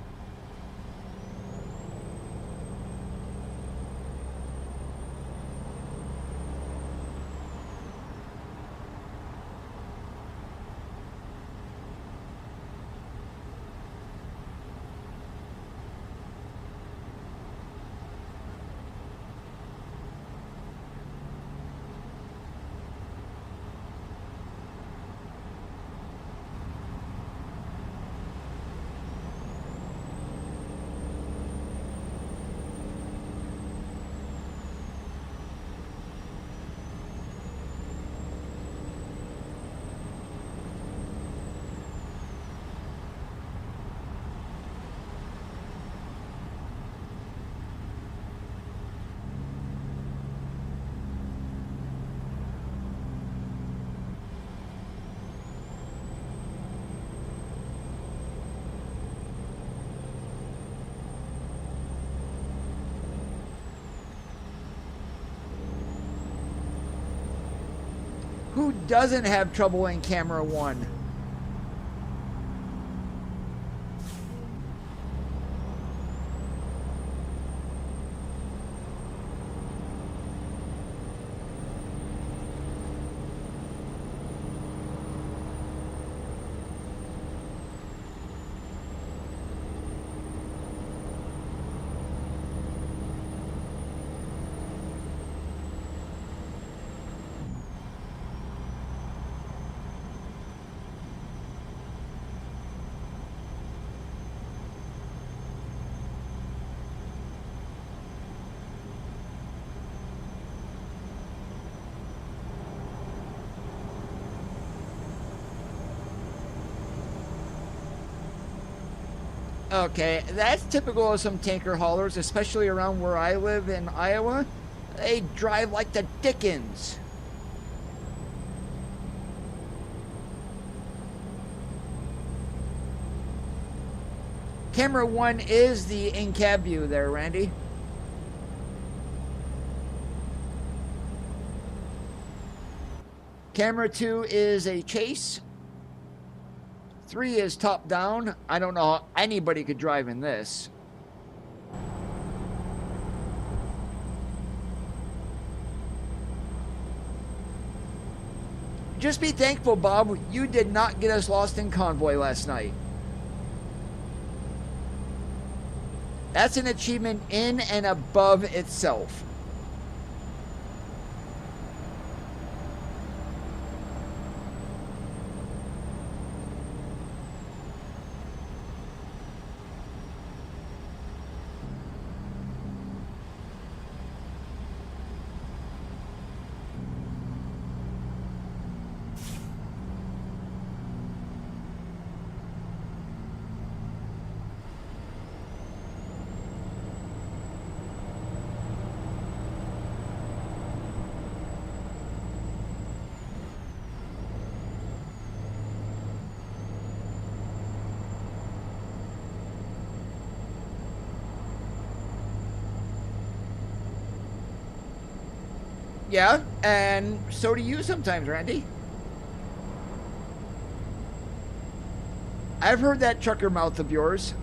S1: Who doesn't have trouble in camera 1? Okay, that's typical of some tanker haulers, especially around where I live in Iowa. They drive like the Dickens. Camera 1 is the in-cab view there, Randy. Camera 2 is a chase. 3 is top down. I don't know how anybody could drive in this. Just be thankful, Bob, you did not get us lost in convoy last night. That's an achievement in and above itself. Yeah, and so do you sometimes, Randy. I've heard that trucker mouth of yours.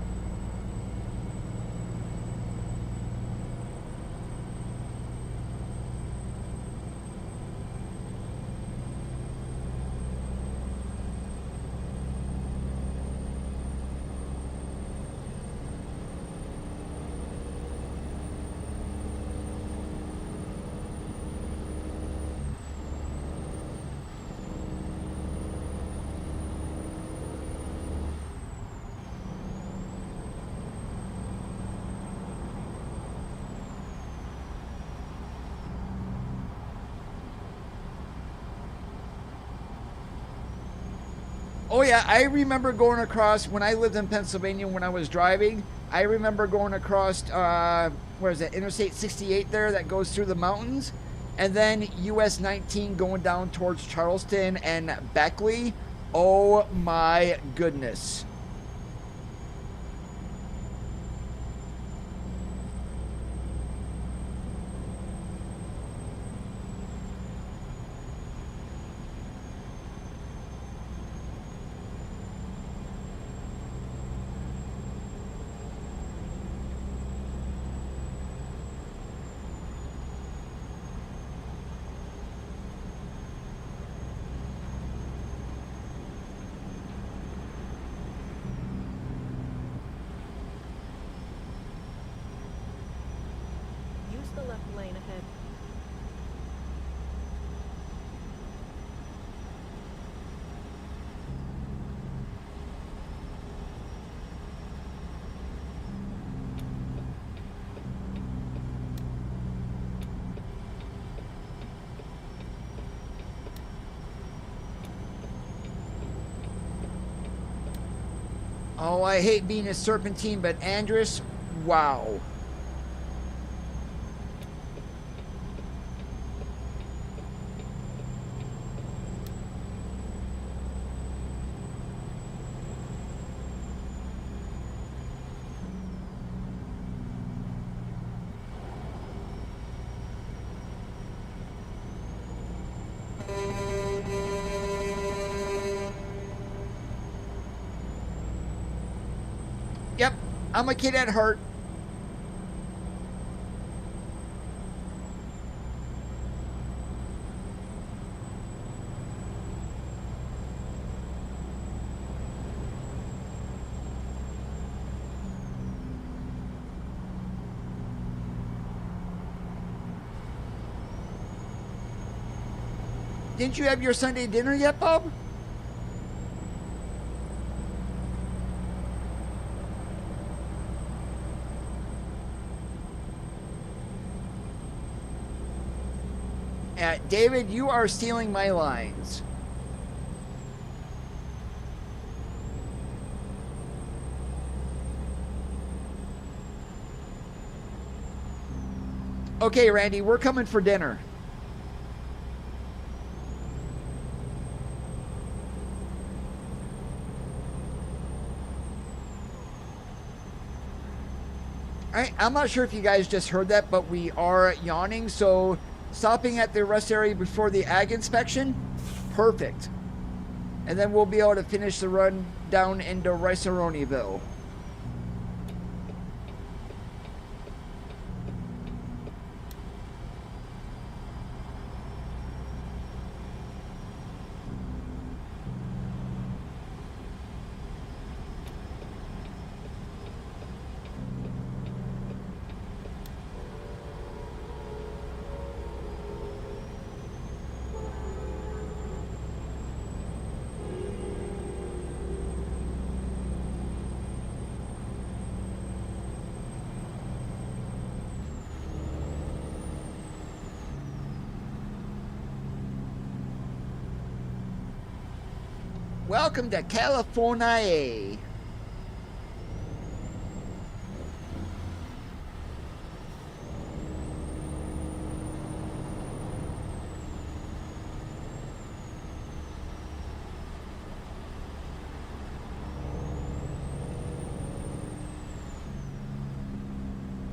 S1: Oh yeah, I remember going across when I lived in Pennsylvania when I was driving. I remember going across, where is it, Interstate 68 there that goes through the mountains. And then US 19 going down towards Charleston and Beckley. Oh my goodness.
S2: Use the left lane ahead.
S1: Oh, I hate being a serpentine, but Andrus, wow. Yep, I'm a kid at heart. Didn't you have your Sunday dinner yet, Bob? David, you are stealing my lines. Okay, Randy, we're coming for dinner. I'm not sure if you guys just heard that, but we are yawning, so stopping at the rest area before the ag inspection, perfect. And then we'll be able to finish the run down into Rice-A-Roni-ville. Welcome to California.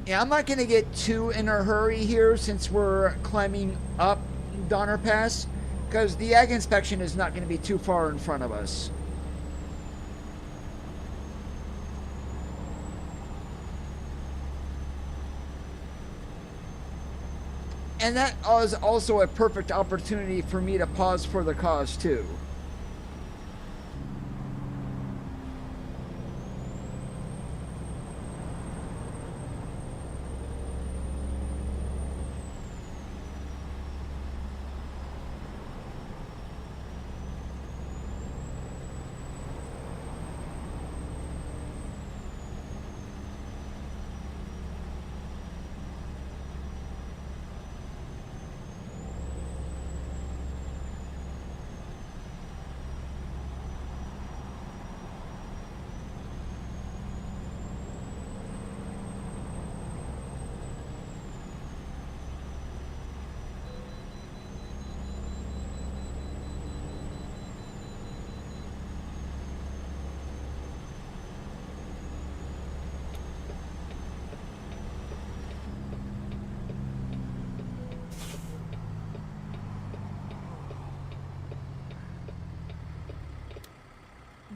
S1: Yeah, I'm not going to get too in a hurry here since we're climbing up Donner Pass, because the ag inspection is not going to be too far in front of us. And that is also a perfect opportunity for me to pause for the cause too.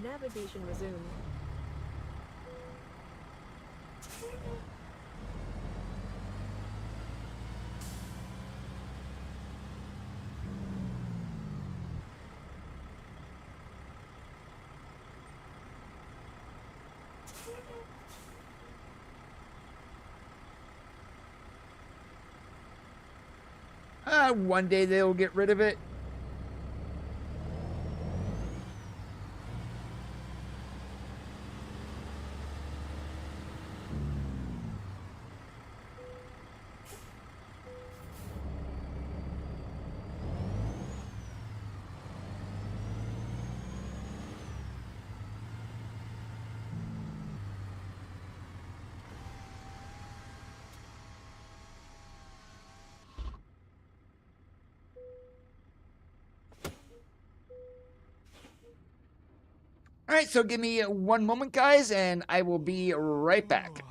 S2: Navigation resumed.
S1: One day they'll get rid of it. All right, so give me one moment, guys, and I will be right back.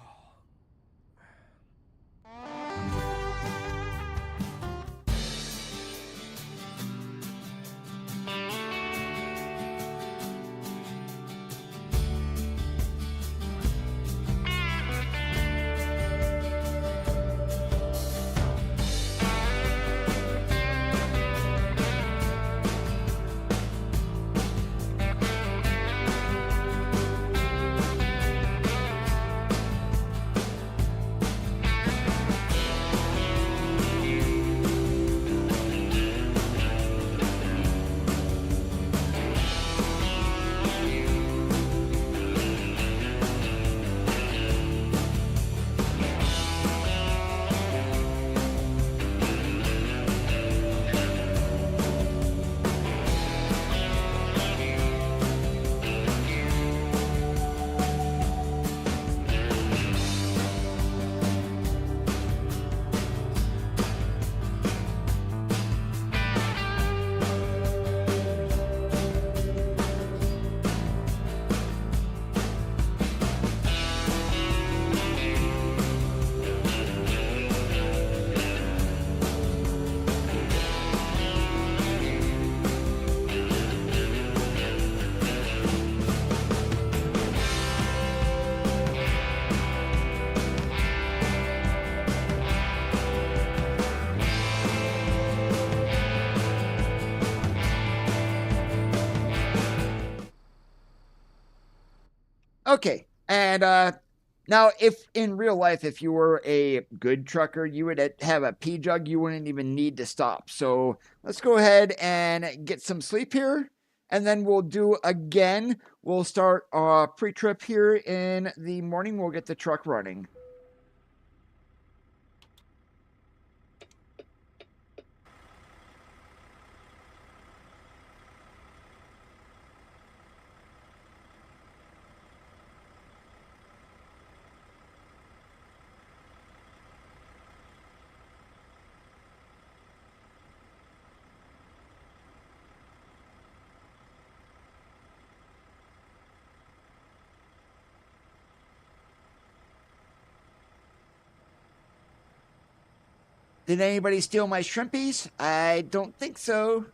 S1: Okay, and now if in real life, if you were a good trucker, you would have a pee jug. You wouldn't even need to stop. So let's go ahead and get some sleep here, and then we'll do again. We'll start pre-trip here in the morning. We'll get the truck running. Did anybody steal my shrimpies? I don't think so.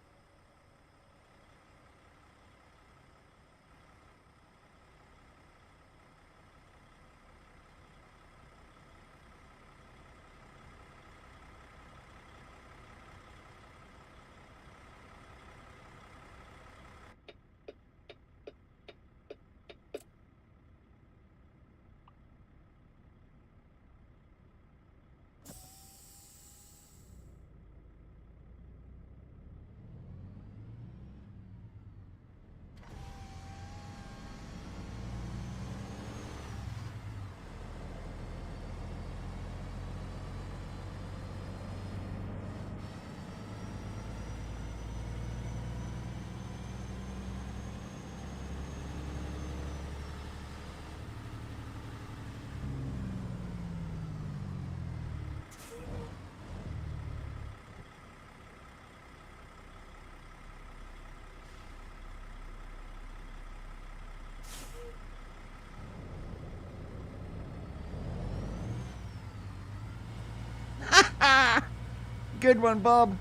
S1: Good one, Bob.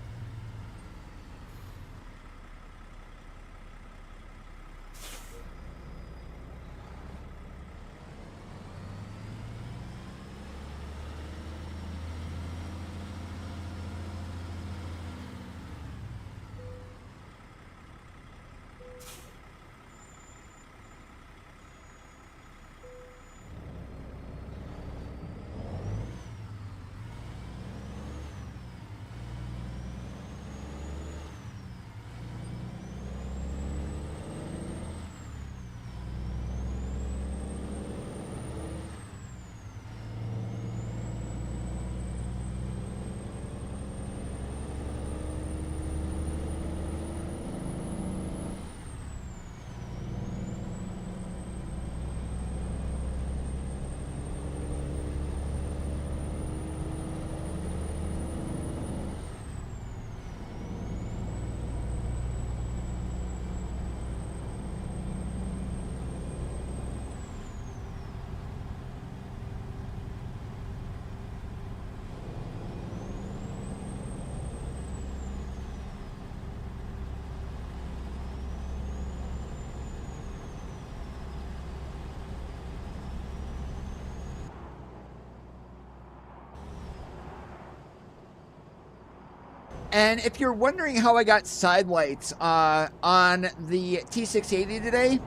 S1: And if you're wondering how I got side lights on the T680 today,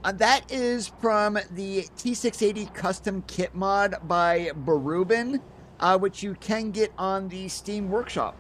S1: that is from the T680 custom kit mod by Barubin, which you can get on the Steam Workshop.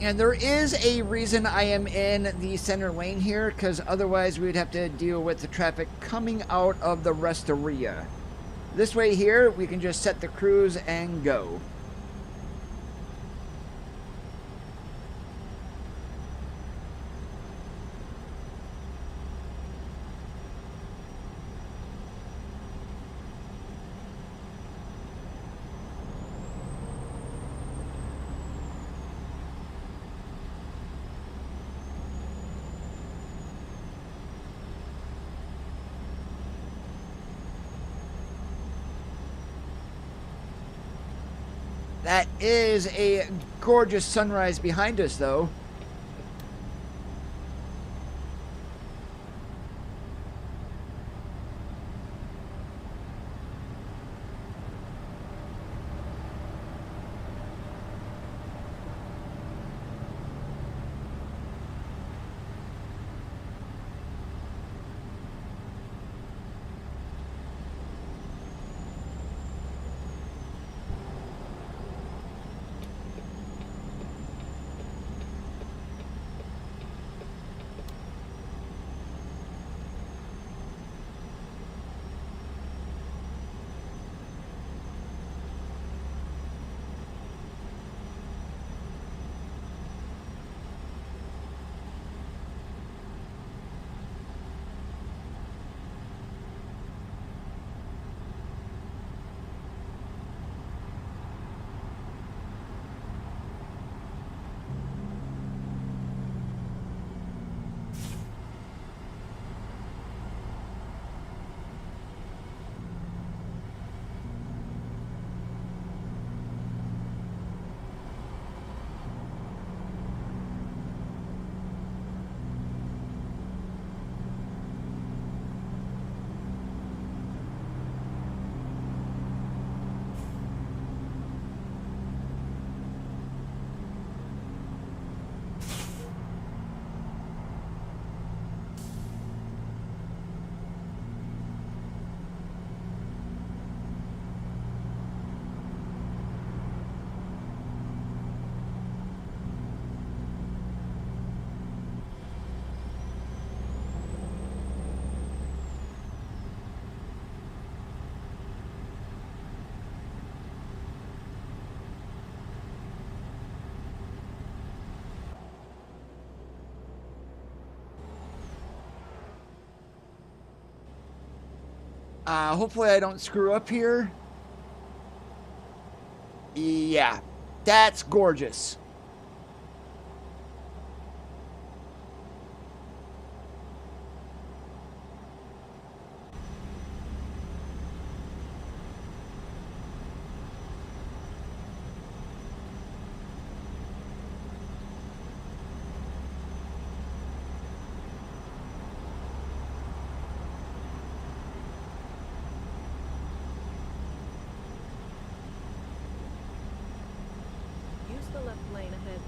S1: And there is a reason I am in the center lane here, because otherwise we'd have to deal with the traffic coming out of the rest area. This way here, we can just set the cruise and go. That is a gorgeous sunrise behind us, though. Hopefully I don't screw up here. Yeah, that's gorgeous.
S2: Use the left lane ahead.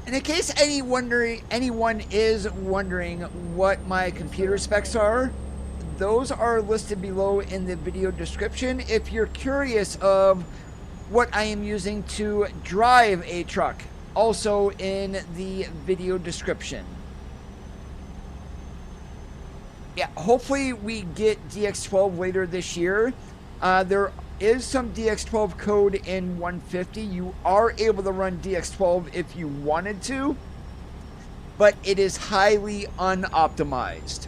S1: And in case anyone is wondering what my computer specs are, those are listed below in the video description if you're curious of what I am using to drive a truck, also in the video description. Yeah, hopefully we get DX12 later this year. There is some DX12 code in 150. You are able to run DX12 if you wanted to, but it is highly unoptimized.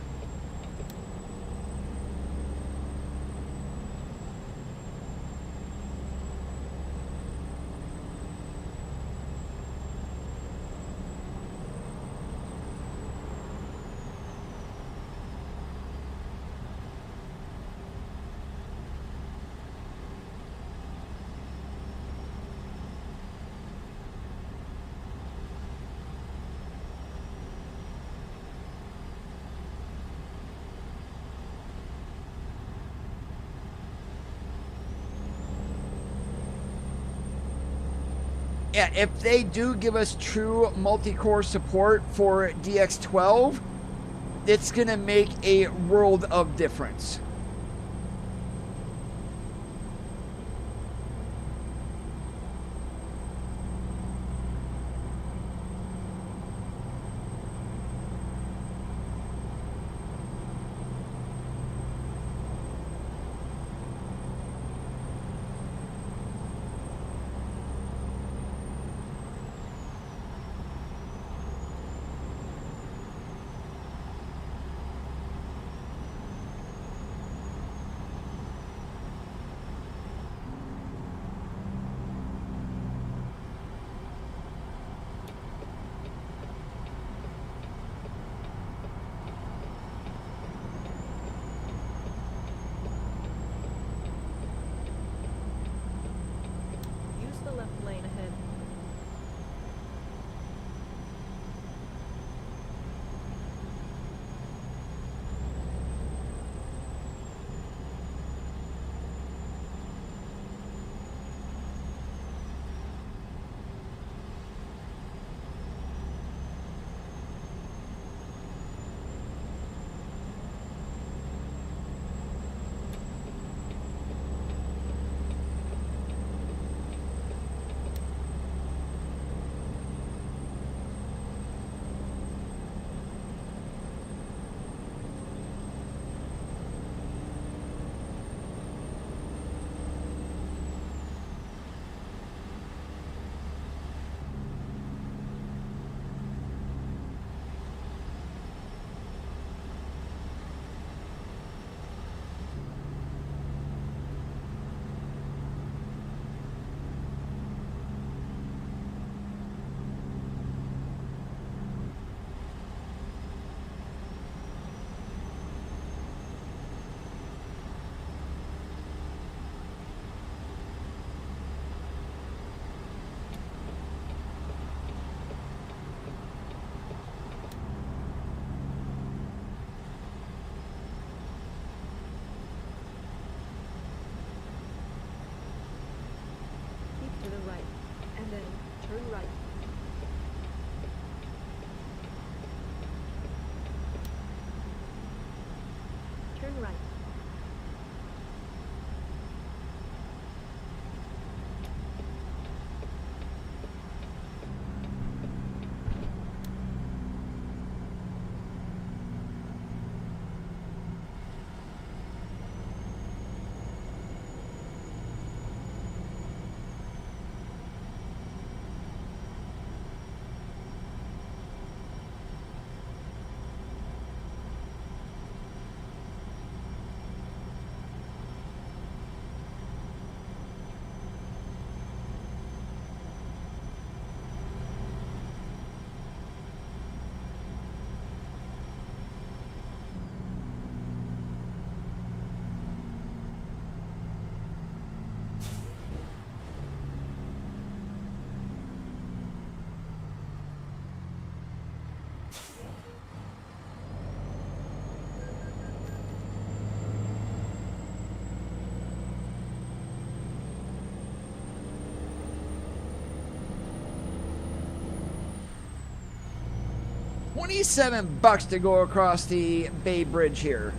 S1: Yeah, if they do give us true multi-core support for DX12, it's going to make a world of difference.
S2: Use the left lane ahead. Keep to the right, and then turn right. Turn right.
S1: $27 to go across the Bay Bridge here.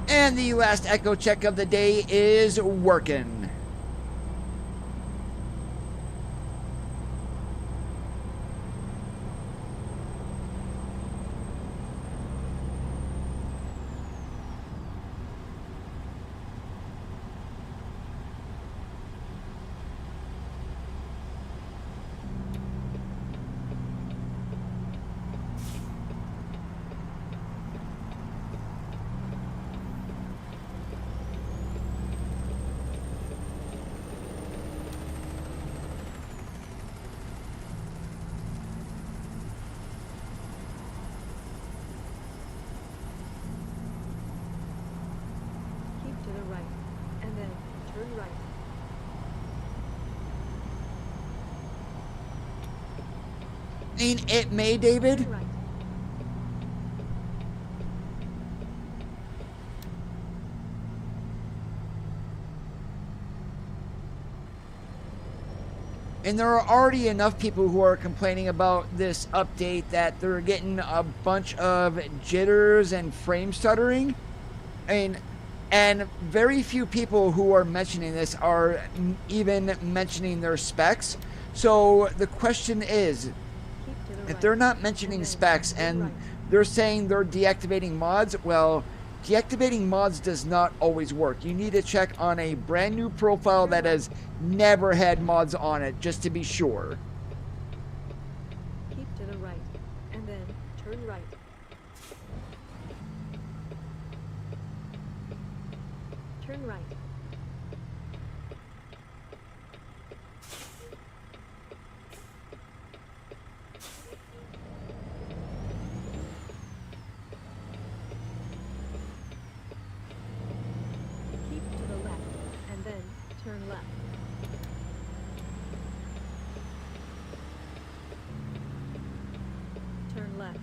S1: And the last echo check of the day is working. I mean, it may, David.
S2: Turn right.
S1: And there are already enough people who are complaining about this update that they're getting a bunch of jitters and frame stuttering. And very few people who are mentioning this are even mentioning their specs. So the question is,
S2: Keep to the
S1: if
S2: right.
S1: they're not mentioning
S2: And then
S1: specs
S2: turn
S1: and
S2: right.
S1: they're saying they're deactivating mods, well, deactivating mods does not always work. You need to check on a brand new profile that has never had mods on it, just to be sure.
S2: Keep to the right. And then turn right. Turn right. Keep to the left. And then turn left. Turn left.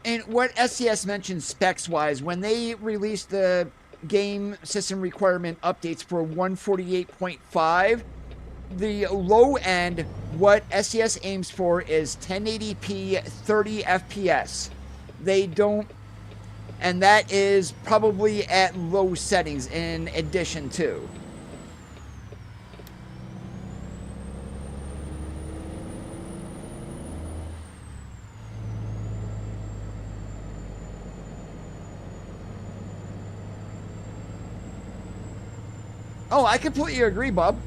S1: And what SCS mentioned specs wise, when they released the game system requirement updates for 148.5, the low end, what SCS aims for is 1080p 30 FPS. They don't, and that is probably at low settings in addition to. Oh, I completely agree, Bob.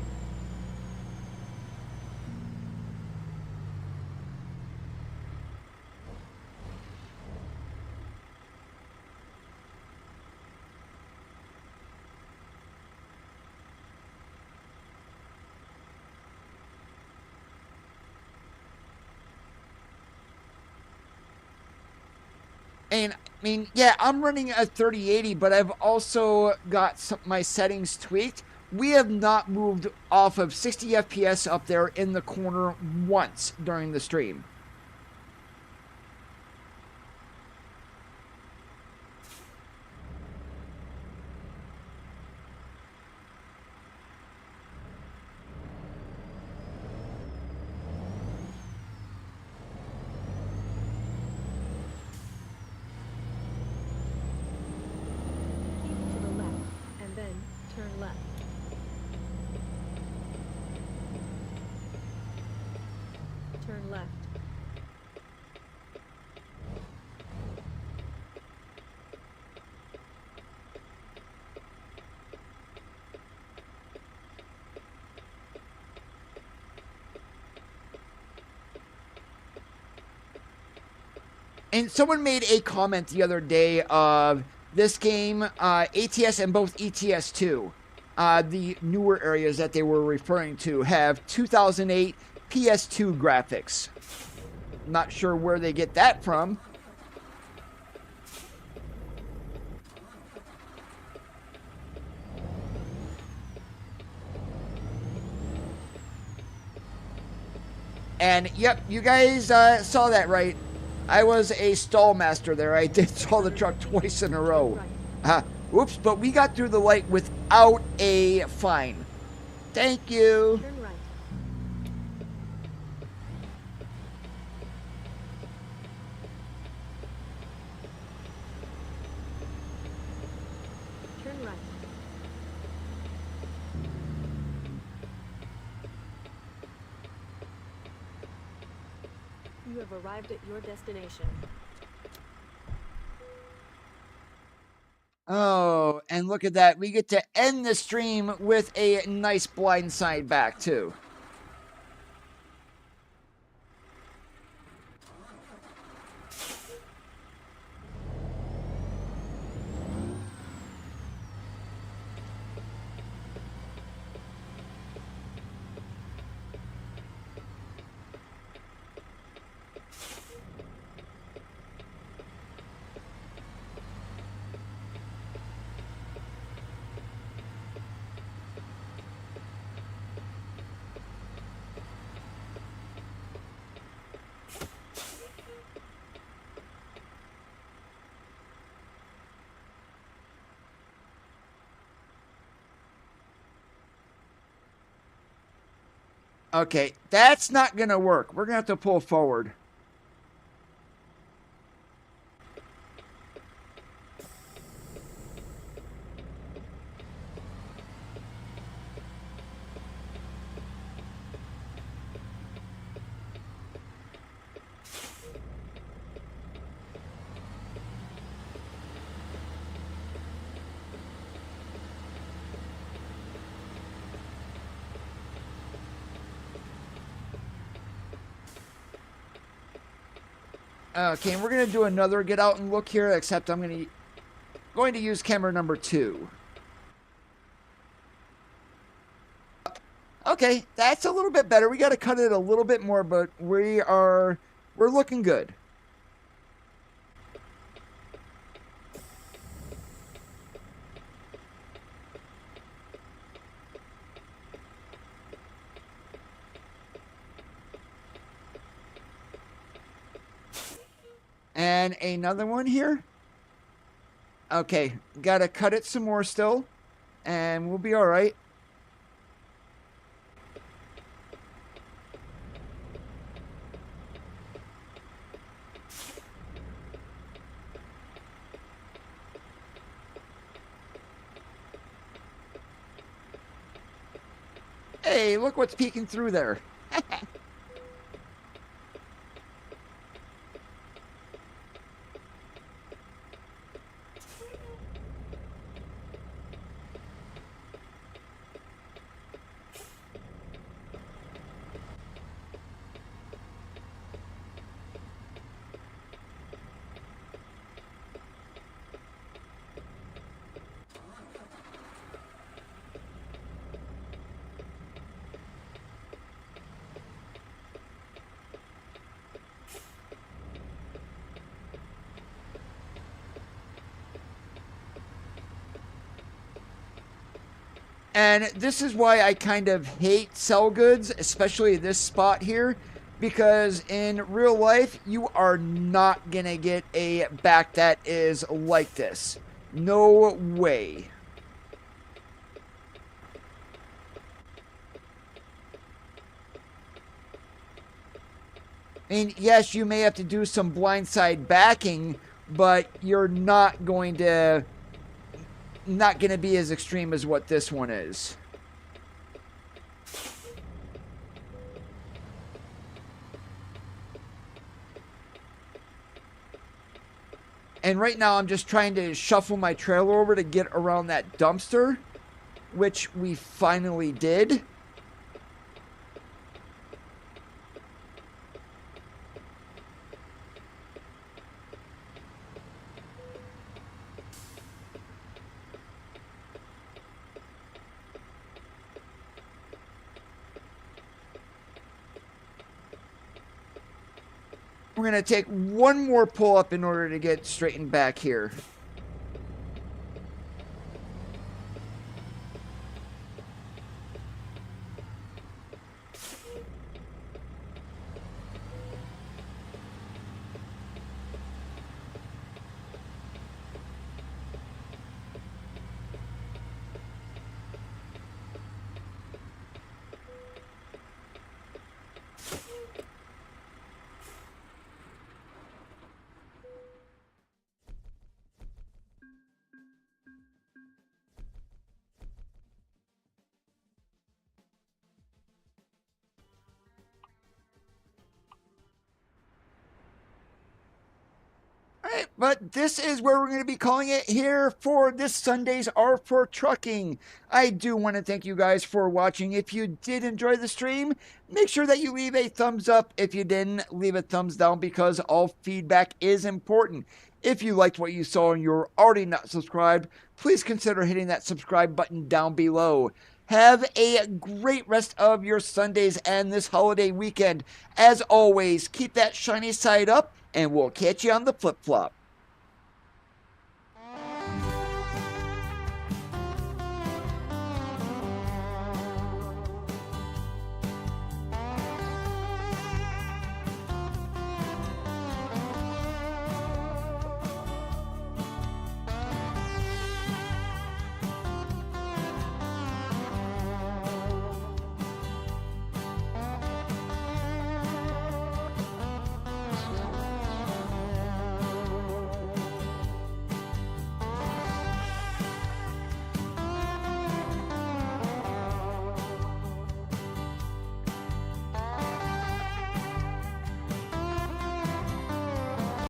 S1: And I mean, yeah, I'm running a 3080, but I've also got my settings tweaked. We have not moved off of 60 FPS up there in the corner once during the stream.
S2: Keep to the left. And then turn left. Turn left.
S1: And someone made a comment the other day of this game, ATS and both ETS2, the newer areas that they were referring to, have 2008 PS2 graphics. Not sure where they get that from. And yep, you guys saw that right. I was a stall master there. I did stall the truck twice in a row. Oops, but we got through the light without a fine. Thank you.
S2: Turn right. Turn right. You have arrived at your destination.
S1: Oh, and look at that. We get to end the stream with a nice blind side back, too. Okay, that's not going to work. We're going to have to pull forward. Okay, and we're going to do another get out and look here, except I'm going to use camera number 2. Okay, that's a little bit better. We got to cut it a little bit more, but we're looking good. And another one here. Okay, gotta cut it some more still, and we'll be all right. Hey, look what's peeking through there. And this is why I kind of hate sell goods, especially this spot here, because in real life, you are not going to get a back that is like this. No way. I mean, yes, you may have to do some blindside backing, but you're not going to be as extreme as what this one is. And right now I'm just trying to shuffle my trailer over to get around that dumpster, which we finally did. We're going to take one more pull up in order to get straightened back here. Alright, but this is where we're going to be calling it here for this Sunday's R4 Trucking. I do want to thank you guys for watching. If you did enjoy the stream, make sure that you leave a thumbs up. If you didn't, leave a thumbs down because all feedback is important. If you liked what you saw and you're already not subscribed, please consider hitting that subscribe button down below. Have a great rest of your Sundays and this holiday weekend. As always, keep that shiny side up, and we'll catch you on the flip-flop.